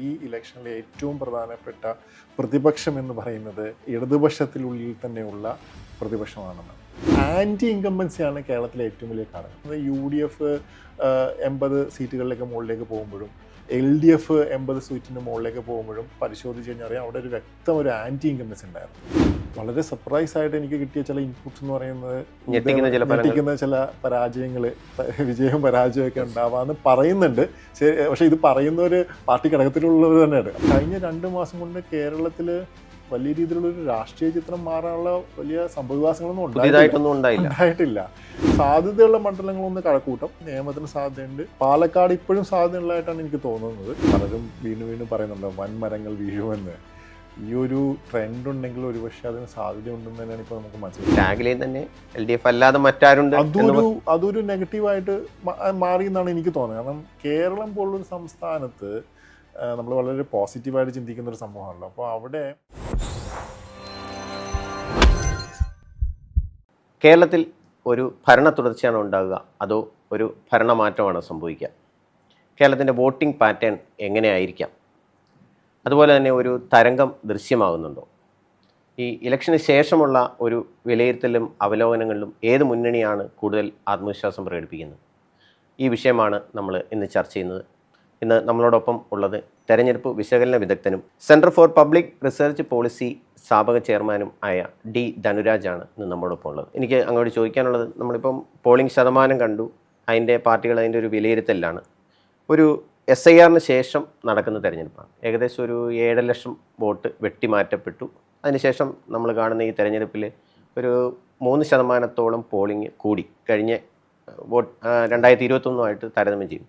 ഈ ഇലക്ഷനിലെ ഏറ്റവും പ്രധാനപ്പെട്ട പ്രതിപക്ഷം എന്ന് പറയുന്നത് ഇടതുപക്ഷത്തിനുള്ളിൽ തന്നെയുള്ള പ്രതിപക്ഷമാണെന്ന്. ആൻറ്റി ഇൻകംബൻസിയാണ് കേരളത്തിലെ ഏറ്റവും വലിയ ഘടകം. UDF 80 സീറ്റുകളിലേക്ക് മുകളിലേക്ക് പോകുമ്പോഴും LDF 80 സീറ്റിന് മുകളിലേക്ക് പോകുമ്പോഴും പരിശോധിച്ച് കഴിഞ്ഞാൽ അറിയാം അവിടെ ഒരു ആൻറ്റി ഇൻകംബൻസി ഉണ്ടായിരുന്നു. വളരെ സർപ്രൈസ് ആയിട്ട് എനിക്ക് കിട്ടിയ ചില ഇൻപുട്സ് എന്ന് പറയുന്നത് ഞെട്ടിക്കുന്ന ചില പരാജയങ്ങൾ, വിജയവും പരാജയമൊക്കെ ഉണ്ടാവാമെന്ന് പറയുന്നുണ്ട്. പക്ഷേ ഇത് പറയുന്നവർ പാർട്ടി ഘടകത്തിലുള്ളവർ തന്നെയാണ്. കഴിഞ്ഞ 2 മാസം കൊണ്ട് കേരളത്തിൽ വലിയ രീതിയിലുള്ളൊരു രാഷ്ട്രീയ ചിത്രം മാറാനുള്ള വലിയ സംഭവവികാസങ്ങളൊന്നും ഉണ്ടായിട്ടില്ല. സാധ്യതയുള്ള മണ്ഡലങ്ങളൊന്ന് കഴക്കൂട്ടം, നിയമത്തിന് സാധ്യതയുണ്ട്. പാലക്കാട് ഇപ്പോഴും സാധ്യതയുള്ളതായിട്ടാണ് എനിക്ക് തോന്നുന്നത്. പലരും വീണ്ടും പറയുന്നുണ്ട് വൻമരങ്ങൾ വീഴുമെന്ന്. ഈ ഒരു ട്രെൻഡ് ഉണ്ടെങ്കിൽ ഒരുപക്ഷെ അതിന് സാധ്യതയുണ്ടെന്ന് തന്നെയാണ് ഇപ്പോൾ നമുക്ക് മനസ്സിലാക്കുന്നത്. തന്നെ LDF അല്ലാതെ മറ്റാരുണ്ട്, അതൊരു നെഗറ്റീവായിട്ട് മാറി എന്നാണ് എനിക്ക് തോന്നുന്നത്. കാരണം കേരളം പോലുള്ളൊരു സംസ്ഥാനത്ത് നമ്മൾ വളരെ പോസിറ്റീവായിട്ട് ചിന്തിക്കുന്ന ഒരു സംഭവമാണല്ലോ. അപ്പോൾ അവിടെ കേരളത്തിൽ ഒരു ഭരണ തുടർച്ചയാണോ ഉണ്ടാകുക, അതോ ഒരു ഭരണമാറ്റമാണോ സംഭവിക്കുക? കേരളത്തിൻ്റെ വോട്ടിംഗ് പാറ്റേൺ എങ്ങനെയായിരിക്കാം? അതുപോലെ തന്നെ ഒരു തരംഗം ദൃശ്യമാകുന്നുണ്ടോ? ഈ ഇലക്ഷന് ശേഷമുള്ള ഒരു വിലയിരുത്തലും അവലോകനങ്ങളിലും ഏത് മുന്നണിയാണ് കൂടുതൽ ആത്മവിശ്വാസം പ്രകടിപ്പിക്കുന്നത്? ഈ വിഷയമാണ് നമ്മൾ ഇന്ന് ചർച്ച ചെയ്യുന്നത്. ഇന്ന് നമ്മളോടൊപ്പം ഉള്ളത് തെരഞ്ഞെടുപ്പ് വിശകലന വിദഗ്ധനും centre for public research policy സ്ഥാപക ചെയർമാനും ആയ D. ധനുരാജാണ് ഇന്ന് നമ്മളോടൊപ്പം ഉള്ളത്. എനിക്ക് അങ്ങോട്ട് ചോദിക്കാനുള്ളത്, നമ്മളിപ്പം പോളിംഗ് ശതമാനം കണ്ടു, അതിൻ്റെ പാർട്ടികൾ അതിൻ്റെ ഒരു വിലയിരുത്തലാണ്. ഒരു SIR ശേഷം നടക്കുന്ന തെരഞ്ഞെടുപ്പാണ്. ഏകദേശം ഒരു 7 ലക്ഷം വോട്ട് വെട്ടിമാറ്റപ്പെട്ടു. അതിനുശേഷം നമ്മൾ കാണുന്ന ഈ തെരഞ്ഞെടുപ്പിൽ ഒരു 3% പോളിംഗ് കൂടി കഴിഞ്ഞ 2021 താരതമ്യം ചെയ്യും.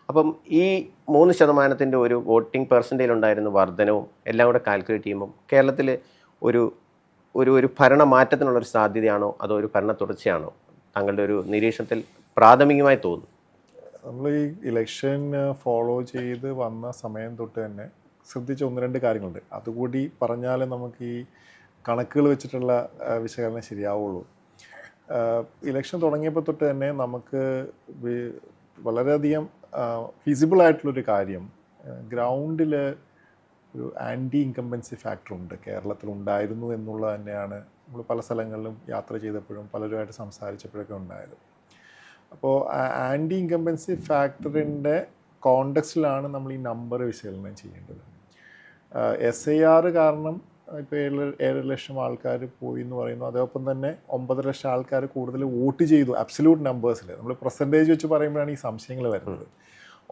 അപ്പം ഈ 3% ഒരു വോട്ടിംഗ് പെർസെൻറ്റേജിൽ ഉണ്ടായിരുന്ന വർധനവും എല്ലാം കൂടെ കാൽക്കുലേറ്റ് ചെയ്യുമ്പം കേരളത്തിൽ ഒരു ഭരണമാറ്റത്തിനുള്ളൊരു സാധ്യതയാണോ അതോ ഒരു ഭരണ തുടർച്ചയാണോ താങ്കളുടെ ഒരു നിരീക്ഷണത്തിൽ പ്രാഥമികമായി തോന്നുന്നു? നമ്മൾ ഈ ഇലക്ഷൻ ഫോളോ ചെയ്ത് വന്ന സമയം തൊട്ട് തന്നെ ശ്രദ്ധിച്ച 1-2 കാര്യങ്ങളുണ്ട്. അതുകൂടി പറഞ്ഞാലേ നമുക്ക് ഈ കണക്കുകൾ വെച്ചിട്ടുള്ള വിശകലനം ശരിയാവുള്ളൂ. ഇലക്ഷൻ തുടങ്ങിയപ്പോൾ തൊട്ട് തന്നെ നമുക്ക് വളരെയധികം ഫീസിബിളായിട്ടുള്ളൊരു കാര്യം, ഗ്രൗണ്ടിൽ ഒരു ആൻറ്റി ഇൻകംബൻസി ഫാക്ടറുണ്ട്, കേരളത്തിലുണ്ടായിരുന്നു എന്നുള്ളത് തന്നെയാണ് നമ്മൾ പല സ്ഥലങ്ങളിലും യാത്ര ചെയ്തപ്പോഴും പലരുമായിട്ട് സംസാരിച്ചപ്പോഴൊക്കെ ഉണ്ടായത്. അപ്പോൾ ആൻറ്റി ഇൻകംബൻസി ഫാക്ടറിൻ്റെ കോണ്ടെക്സ്റ്റിലാണ് നമ്മൾ ഈ നമ്പർ വിശകലനം ചെയ്യേണ്ടത്. SIR കാരണം ഇപ്പോൾ 7 ലക്ഷം ആൾക്കാർ പോയി എന്ന് പറയുന്നു. അതോടൊപ്പം തന്നെ 9 ലക്ഷം ആൾക്കാർ കൂടുതൽ വോട്ട് ചെയ്തു അബ്സല്യൂട്ട് നമ്പേഴ്സിൽ. നമ്മൾ പെർസെൻറ്റേജ് വെച്ച് പറയുമ്പോഴാണ് ഈ സംശയങ്ങൾ വരുന്നത്.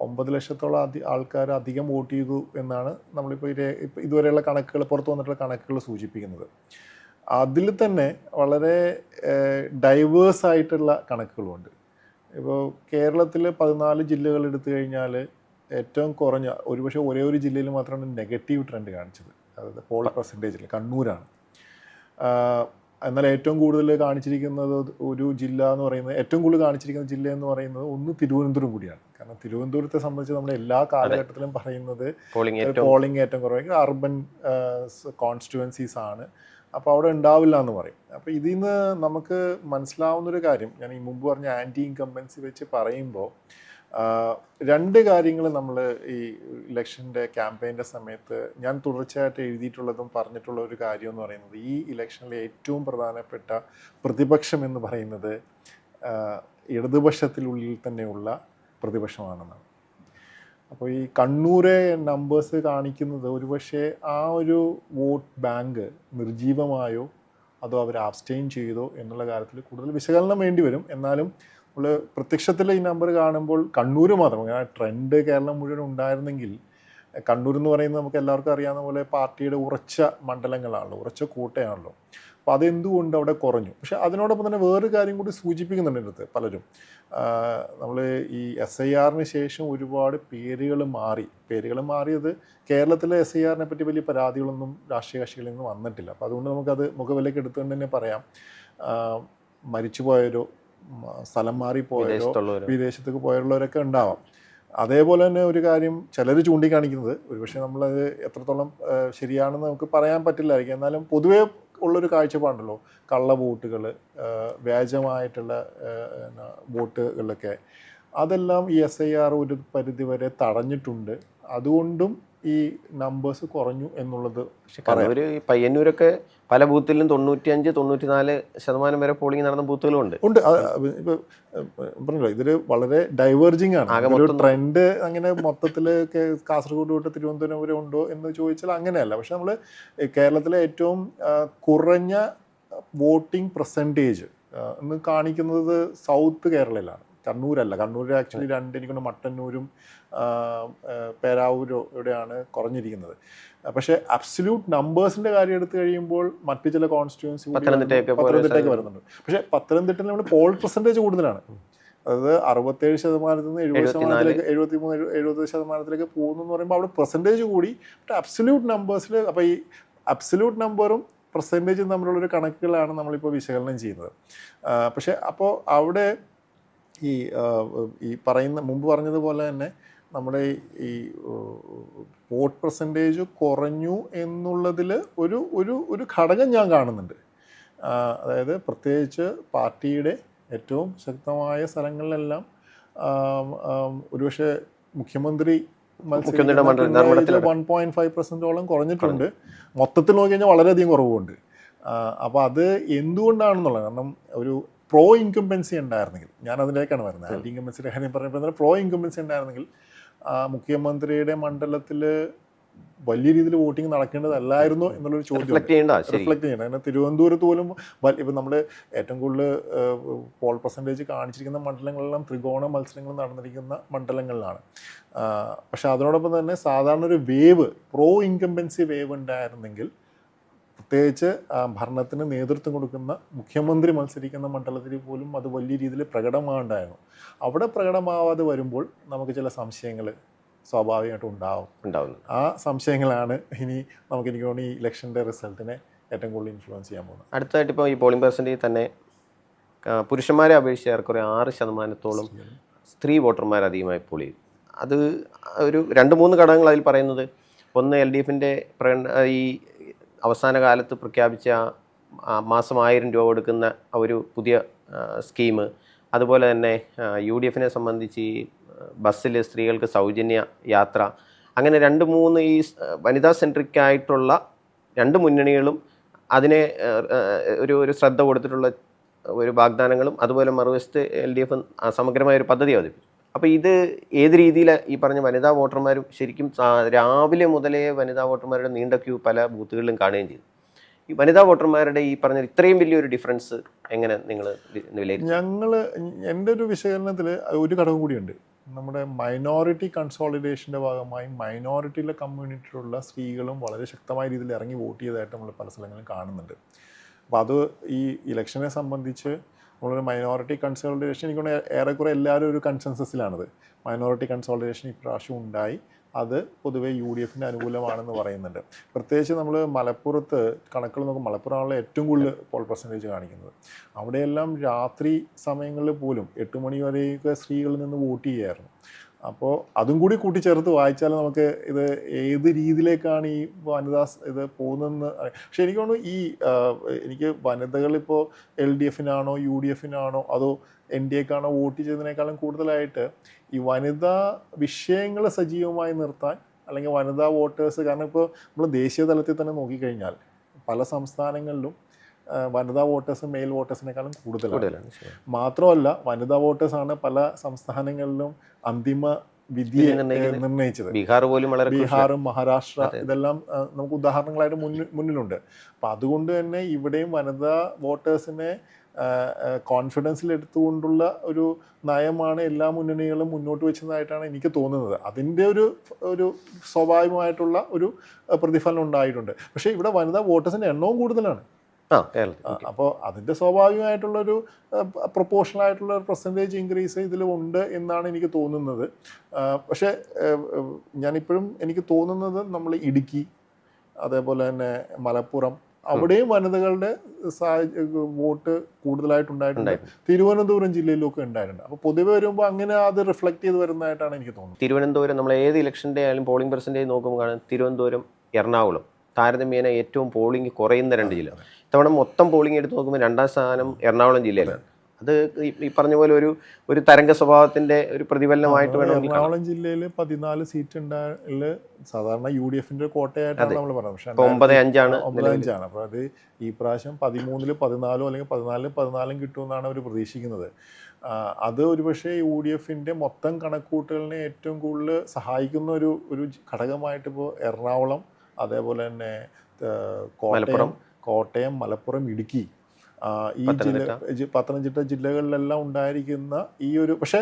9 ലക്ഷത്തോളം ആൾക്കാർ അധികം വോട്ട് ചെയ്തു എന്നാണ് നമ്മളിപ്പോൾ ഇതുവരെയുള്ള കണക്കുകൾ, പുറത്തു വന്നിട്ടുള്ള കണക്കുകൾ സൂചിപ്പിക്കുന്നത്. അതിൽ തന്നെ വളരെ ഡൈവേഴ്സായിട്ടുള്ള കണക്കുകളുമുണ്ട്. ഇപ്പോൾ കേരളത്തിൽ 14 ജില്ലകൾ എടുത്തു കഴിഞ്ഞാൽ ഏറ്റവും കുറഞ്ഞ ഒരുപക്ഷെ ഒരു ജില്ലയിൽ മാത്രമാണ് നെഗറ്റീവ് ട്രെൻഡ് കാണിച്ചത്. അതായത് പോൾ പെർസെൻറ്റേജിൽ കണ്ണൂരാണ്. എന്നാൽ ഏറ്റവും കൂടുതൽ കാണിച്ചിരിക്കുന്നത് ഒരു ജില്ല എന്ന് പറയുന്നത്, ഏറ്റവും കൂടുതൽ കാണിച്ചിരിക്കുന്ന ജില്ല എന്ന് പറയുന്നത് ഒന്ന് തിരുവനന്തപുരം കൂടിയാണ്. കാരണം തിരുവനന്തപുരത്തെ സംബന്ധിച്ച് നമ്മുടെ എല്ലാ കാലഘട്ടത്തിലും പറയുന്നത് പോളിംഗ് ഏറ്റവും കുറവായിരിക്കും, അർബൻ കോൺസ്റ്റിറ്റ്യുവൻസീസ് ആണ്. അപ്പോൾ അവിടെ ഉണ്ടാവില്ല എന്ന് പറയും. അപ്പോൾ ഇതിൽ നിന്ന് നമുക്ക് മനസ്സിലാവുന്നൊരു കാര്യം, ഞാൻ ഈ മുമ്പ് പറഞ്ഞ ആൻറ്റി ഇൻകംബൻസി വെച്ച് പറയുമ്പോൾ 2 കാര്യങ്ങൾ നമ്മൾ ഈ ഇലക്ഷൻ്റെ ക്യാമ്പയിൻ്റെ സമയത്ത് ഞാൻ തുടർച്ചയായിട്ട് എഴുതിയിട്ടുള്ളതും പറഞ്ഞിട്ടുള്ള ഒരു കാര്യം എന്ന് പറയുന്നത്, ഈ ഇലക്ഷനിലെ ഏറ്റവും പ്രധാനപ്പെട്ട പ്രതിപക്ഷം എന്ന് പറയുന്നത് ഇടതുപക്ഷത്തിനുള്ളിൽ തന്നെയുള്ള പ്രതിപക്ഷമാണെന്നാണ്. അപ്പോൾ ഈ കണ്ണൂരെ നമ്പേഴ്സ് കാണിക്കുന്നത് ഒരുപക്ഷെ ആ ഒരു വോട്ട് ബാങ്ക് നിർജീവമായോ അതോ അവർ അബ്സ്റ്റെയിൻ ചെയ്തോ എന്നുള്ള കാര്യത്തിൽ കൂടുതൽ വിശകലനം വേണ്ടി വരും. എന്നാലും നമ്മൾ പ്രത്യക്ഷത്തിൽ ഈ നമ്പർ കാണുമ്പോൾ കണ്ണൂർ മാത്രം, അങ്ങനെ ട്രെൻഡ് കേരളം മുഴുവൻ ഉണ്ടായിരുന്നെങ്കിൽ, കണ്ണൂർ എന്ന് പറയുന്നത് നമുക്ക് എല്ലാവർക്കും അറിയാവുന്ന പോലെ പാർട്ടിയുടെ ഉറച്ച മണ്ഡലങ്ങളാണല്ലോ, ഉറച്ച കോട്ടയാണല്ലോ. അപ്പോൾ അതെന്തുകൊണ്ട് അവിടെ കുറഞ്ഞു? പക്ഷെ അതിനോടൊപ്പം തന്നെ വേറൊരു കാര്യം കൂടി സൂചിപ്പിക്കുന്നുണ്ട് എൻ്റെ അടുത്ത് പലരും. നമ്മൾ ഈ SIR ശേഷം ഒരുപാട് പേരുകൾ മാറിയത് കേരളത്തിലെ SIR പറ്റി വലിയ പരാതികളൊന്നും രാഷ്ട്രീയ കക്ഷികളിൽ നിന്ന് വന്നിട്ടില്ല. അപ്പോൾ അതുകൊണ്ട് നമുക്കത് മുഖവിലേക്ക് എടുത്തുകൊണ്ട് തന്നെ പറയാം, മരിച്ചുപോയവരോ സ്ഥലം മാറിപ്പോയവരോ വിദേശത്തേക്ക് പോയുള്ളവരൊക്കെ ഉണ്ടാവാം. അതേപോലെ തന്നെ ഒരു കാര്യം ചിലർ ചൂണ്ടിക്കാണിക്കുന്നത്, ഒരുപക്ഷെ നമ്മളത് എത്രത്തോളം ശരിയാണെന്ന് നമുക്ക് പറയാൻ പറ്റില്ലായിരിക്കും, എന്നാലും പൊതുവേ ഉള്ളൊരു കാഴ്ചപ്പാടുണ്ടല്ലോ, കള്ള വോട്ടുകൾ, വ്യാജമായിട്ടുള്ള വോട്ടുകളൊക്കെ, അതെല്ലാം ഈ SIR ഒരു പരിധിവരെ തടഞ്ഞിട്ടുണ്ട്. അതുകൊണ്ടും ഈ നമ്പേഴ്സ് കുറഞ്ഞു എന്നുള്ളത് പക്ഷെ കണ്ണൂർ പയ്യന്നൂരൊക്കെ പല ബൂത്തിലും 95-94% വരെ പോളിംഗ് നടന്ന ബൂത്തുകളും ഉണ്ട്. ഇപ്പൊ പറഞ്ഞല്ലോ ഇതില് വളരെ ഡൈവേർജിങ് ആണ്. ഒരു ട്രെൻഡ് അങ്ങനെ മൊത്തത്തിൽ കാസർഗോഡ് തൊട്ട് തിരുവനന്തപുരം വരെ ഉണ്ടോ എന്ന് ചോദിച്ചാൽ അങ്ങനെയല്ല. പക്ഷെ നമ്മൾ കേരളത്തിലെ ഏറ്റവും കുറഞ്ഞ വോട്ടിംഗ് പെർസെൻറ്റേജ് എന്ന് കാണിക്കുന്നത് സൗത്ത് കേരളയിലാണ്, കണ്ണൂരല്ല. കണ്ണൂർ ആക്ച്വലി എനിക്കൊണ്ട് മട്ടന്നൂരും പേരാവൂരും ഇവിടെയാണ് കുറഞ്ഞിരിക്കുന്നത്. പക്ഷേ അബ്സല്യൂട്ട് നമ്പേഴ്സിൻ്റെ കാര്യം എടുത്തു കഴിയുമ്പോൾ മറ്റ് ചില കോൺസ്റ്റിറ്റ്യുവൻസി പത്തനംതിട്ടയ്ക്ക് വരുന്നുണ്ട്. പക്ഷേ പത്തനംതിട്ടയിൽ നമ്മൾ പോൾ പെർസെൻറ്റേജ് കൂടുതലാണ്. അതായത് 67% നിന്ന് 70%, 73-70% പോകുന്നു എന്ന് പറയുമ്പോൾ അവിടെ പെർസെൻറ്റേജ് കൂടി. പക്ഷേ അബ്സല്യൂട്ട് നമ്പേഴ്സിൽ അപ്പോൾ ഈ അബ്സല്യൂട്ട് നമ്പറും പെർസെൻറ്റേജും തമ്മിലുള്ളൊരു കണക്കുകളാണ് നമ്മളിപ്പോൾ വിശകലനം ചെയ്യുന്നത്. പക്ഷേ അപ്പോൾ അവിടെ ഈ പറയുന്ന മുമ്പ് പറഞ്ഞതുപോലെ തന്നെ നമ്മുടെ ഈ വോട്ട് പെർസെൻറ്റേജ് കുറഞ്ഞു എന്നുള്ളതിൽ ഒരു ഒരു ഒരു ഘടകം ഞാൻ കാണുന്നുണ്ട്. അതായത് പ്രത്യേകിച്ച് പാർട്ടിയുടെ ഏറ്റവും ശക്തമായ സ്ഥലങ്ങളിലെല്ലാം ഒരുപക്ഷെ മുഖ്യമന്ത്രി 1.5% കുറഞ്ഞിട്ടുണ്ട്. മൊത്തത്തിൽ നോക്കിക്കഴിഞ്ഞാൽ വളരെയധികം കുറവുണ്ട്. അപ്പോൾ അത് എന്തുകൊണ്ടാണെന്നുള്ളത്, കാരണം ഒരു പ്രോ ഇൻകംബൻസി ഉണ്ടായിരുന്നെങ്കിൽ, ഞാൻ അതിലേക്കാണ് വരുന്നത്, ആൻറ്റി ഇൻകംബൻസിയുടെ കാര്യം പറഞ്ഞപ്പോൾ പ്രോ ഇൻകംബൻസി ഉണ്ടായിരുന്നെങ്കിൽ മുഖ്യമന്ത്രിയുടെ മണ്ഡലത്തിൽ വലിയ രീതിയിൽ വോട്ടിംഗ് നടക്കേണ്ടതല്ലായിരുന്നു എന്നുള്ളൊരു ചോദ്യം റിഫ്ലക്ട് ചെയ്യേണ്ട. കാരണം തിരുവനന്തപുരത്ത് പോലും ഇപ്പം നമ്മൾ ഏറ്റവും കൂടുതൽ പോൾ പെർസെൻറ്റേജ് കാണിച്ചിരിക്കുന്ന മണ്ഡലങ്ങളെല്ലാം ത്രികോണ മത്സരങ്ങൾ നടന്നിരിക്കുന്ന മണ്ഡലങ്ങളിലാണ്. പക്ഷെ അതിനോടൊപ്പം തന്നെ സാധാരണ ഒരു വേവ്, പ്രോ ഇൻകംബൻസി വേവ് ഉണ്ടായിരുന്നെങ്കിൽ, പ്രത്യേകിച്ച് ഭരണത്തിന് നേതൃത്വം കൊടുക്കുന്ന മുഖ്യമന്ത്രി മത്സരിക്കുന്ന മണ്ഡലത്തിൽ പോലും അത് വലിയ രീതിയിൽ പ്രകടമാണ്ടായിരുന്നു. അവിടെ പ്രകടമാവാതെ വരുമ്പോൾ നമുക്ക് ചില സംശയങ്ങൾ സ്വാഭാവികമായിട്ടും ഉണ്ടാവും. ആ സംശയങ്ങളാണ് ഇനി എനിക്ക് തോന്നുന്നു ഈ ഇലക്ഷൻ്റെ റിസൾട്ടിനെ ഏറ്റവും കൂടുതൽ ഇൻഫ്ലുവൻസ് ചെയ്യാൻ പോകുന്നത്. അടുത്തായിട്ട് ഇപ്പോൾ ഈ പോളിംഗ് പെർസെൻറ്റേജ് തന്നെ പുരുഷന്മാരെ അപേക്ഷിച്ച് ഏറെക്കുറെ 6% സ്ത്രീ വോട്ടർമാർ അധികമായി പോൾ ചെയ്തു. അത് ഒരു 2-3 ഘടകങ്ങൾ അതിൽ പറയുന്നത്, ഒന്ന് LDFിൻ്റെ ഈ അവസാന കാലത്ത് പ്രഖ്യാപിച്ച മാസം 1000 രൂപ കൊടുക്കുന്ന ഒരു പുതിയ സ്കീം, അതുപോലെ തന്നെ UDFിനെ സംബന്ധിച്ച് ഈ ബസ്സിൽ സ്ത്രീകൾക്ക് സൗജന്യ യാത്ര, അങ്ങനെ 2-3 ഈ വനിതാ സെൻട്രിക് ആയിട്ടുള്ള 2 മുന്നണികളും അതിനെ ഒരു ശ്രദ്ധ കൊടുത്തിട്ടുള്ള ഒരു വാഗ്ദാനങ്ങളും, അതുപോലെ മറുവശത്ത് LDF സമഗ്രമായ ഒരു പദ്ധതി അവതരിപ്പിച്ചു. അപ്പോൾ ഇത് ഏത് രീതിയിൽ ഈ പറഞ്ഞ വനിതാ വോട്ടർമാരും ശരിക്കും രാവിലെ മുതലേ വനിതാ വോട്ടർമാരുടെ നീണ്ട ക്യൂ പല ബൂത്തുകളിലും കാണുകയും ചെയ്തു. ഈ വനിതാ വോട്ടർമാരുടെ ഈ പറഞ്ഞ ഇത്രയും വലിയൊരു ഡിഫറൻസ് എങ്ങനെ നിങ്ങൾ വിലയിരുത്തും? എൻ്റെ ഒരു വിശകലനത്തിൽ ഒരു ഘടകം കൂടിയുണ്ട്. നമ്മുടെ മൈനോറിറ്റി കൺസോളിഡേഷൻ്റെ ഭാഗമായി മൈനോറിറ്റിയിലെ കമ്മ്യൂണിറ്റിയിലുള്ള സ്ത്രീകളും വളരെ ശക്തമായ രീതിയിൽ ഇറങ്ങി വോട്ട് ചെയ്തതായിട്ട് നമ്മൾ പല സ്ഥലങ്ങളിലും കാണുന്നുണ്ട്. അപ്പോൾ അത് ഈ ഇലക്ഷനെ സംബന്ധിച്ച് നമ്മളൊരു മൈനോറിറ്റി കൺസോളിഡേഷൻ, എനിക്കൊണ്ട് ഏറെക്കുറെ എല്ലാവരും ഒരു കൺസെൻസസിലാണത്. മൈനോറിറ്റി കൺസോളിഡേഷൻ ഇപ്രാവശ്യം ഉണ്ടായി, അത് പൊതുവെ UDFിൻ്റെ അനുകൂലമാണെന്ന് പറയുന്നുണ്ട്. പ്രത്യേകിച്ച് നമ്മൾ മലപ്പുറത്ത് കണക്കുകൾ നോക്കുമ്പോൾ മലപ്പുറമാണല്ലോ ഏറ്റവും കൂടുതൽ പോൾ പെർസെൻറ്റേജ് കാണിക്കുന്നത്. അവിടെയെല്ലാം രാത്രി സമയങ്ങളിൽ പോലും 8 മണി വരെയൊക്കെ സ്ത്രീകളിൽ നിന്ന് വോട്ട് ചെയ്യുമായിരുന്നു. അപ്പോൾ അതും കൂടി കൂട്ടിച്ചേർത്ത് വായിച്ചാൽ നമുക്ക് ഇത് ഏത് രീതിയിലേക്കാണ് ഈ വനിതാ ഇത് പോകുന്നതെന്ന്. പക്ഷെ എനിക്ക് തോന്നുന്നു എനിക്ക് വനിതകളിപ്പോൾ LDFിനാണോ UDFിനാണോ അതോ NDAക്കാണോ വോട്ട് ചെയ്തതിനേക്കാളും കൂടുതലായിട്ട് ഈ വനിതാ വിഷയങ്ങൾ സജീവമായി നിർത്താൻ, അല്ലെങ്കിൽ വനിതാ വോട്ടേഴ്സ്, കാരണം ഇപ്പോൾ നമ്മൾ ദേശീയ തലത്തിൽ തന്നെ നോക്കിക്കഴിഞ്ഞാൽ പല സംസ്ഥാനങ്ങളിലും വനിതാ വോട്ടേഴ്സ് മെയിൽ വോട്ടേഴ്സിനേക്കാളും കൂടുതലാണ്. മാത്രമല്ല വനിതാ വോട്ടേഴ്സാണ് പല സംസ്ഥാനങ്ങളിലും അന്തിമ വിധിയെ നിർണ്ണയിച്ചത്. ബീഹാറും മഹാരാഷ്ട്ര ഇതെല്ലാം നമുക്ക് ഉദാഹരണങ്ങളായിട്ട് മുന്നിലുണ്ട്. അപ്പം അതുകൊണ്ട് തന്നെ ഇവിടെയും വനിതാ വോട്ടേഴ്സിനെ കോൺഫിഡൻസിലെടുത്തുകൊണ്ടുള്ള ഒരു നയമാണ് എല്ലാ മുന്നണികളും മുന്നോട്ട് വെച്ചതായിട്ടാണ് എനിക്ക് തോന്നുന്നത്. അതിൻ്റെ ഒരു സ്വാഭാവികമായിട്ടുള്ള ഒരു പ്രതിഫലനം ഉണ്ടായിട്ടുണ്ട്. പക്ഷേ ഇവിടെ വനിതാ വോട്ടേഴ്സിൻ്റെ എണ്ണവും കൂടുതലാണ്. അപ്പോൾ അതിൻ്റെ സ്വാഭാവികമായിട്ടുള്ളൊരു പ്രൊപ്പോർഷണൽ ആയിട്ടുള്ള പെർസെൻറ്റേജ് ഇൻക്രീസ് ഇതിലുണ്ട് എന്നാണ് എനിക്ക് തോന്നുന്നത്. പക്ഷേ ഞാനിപ്പോഴും എനിക്ക് തോന്നുന്നത് നമ്മൾ ഇടുക്കി, അതേപോലെ തന്നെ മലപ്പുറം, അവിടെയും വനിതകളുടെ വോട്ട് കൂടുതലായിട്ടുണ്ടായിട്ടുണ്ട്. തിരുവനന്തപുരം ജില്ലയിലൊക്കെ ഉണ്ടായിട്ടുണ്ട്. അപ്പോൾ പൊതുവെ വരുമ്പോൾ അങ്ങനെ അത് റിഫ്ലക്ട് ചെയ്ത് വരുന്നതായിട്ടാണ് എനിക്ക് തോന്നുന്നത്. തിരുവനന്തപുരം നമ്മൾ ഏത് ഇലക്ഷൻ്റെ ആയാലും പോളിംഗ് പെർസെൻറ്റേജ് നോക്കുമ്പോൾ തിരുവനന്തപുരം, എറണാകുളം താരതമ്യേന ഏറ്റവും പോളിംഗ് കുറയുന്ന 2 ജില്ല. ഇത്തവണ മൊത്തം പോളിംഗ് എടുത്ത് നോക്കുമ്പോൾ 2ാം സ്ഥാനം എറണാകുളം ജില്ലയിലാണ്. അത് ഈ പറഞ്ഞ പോലെ ഒരു തരംഗ സ്വഭാവത്തിൻ്റെ ഒരു പ്രതിഫലനമായിട്ട് വേണമെങ്കിൽ കാണാം. എറണാകുളം ജില്ലയിൽ 14 സീറ്റ് ഉണ്ടായാൽ സാധാരണ UDFന്റെ കോട്ടയായിട്ടാണ് നമ്മൾ പറയുന്നത്. പക്ഷേ 9-5 9-5 അപ്പോൾ അത് ഈ പ്രാവശ്യം 13-ൽ 14 അല്ലെങ്കിൽ 14-ൽ 14 കിട്ടുമെന്നാണ് അവർ പ്രതീക്ഷിക്കുന്നത്. അത് ഒരുപക്ഷെ UDFന്റെ മൊത്തം കണക്കൂട്ടലിനെ ഏറ്റവും കൂടുതൽ സഹായിക്കുന്ന ഒരു ഘടകമായിട്ട് ഇപ്പോൾ എറണാകുളം, അതേപോലെ തന്നെ കോട്ടയം, മലപ്പുറം, ഇടുക്കി, ഈ പത്തനംതിട്ട ജില്ലകളിലെല്ലാം ഉണ്ടായിരിക്കുന്ന ഈ ഒരു, പക്ഷേ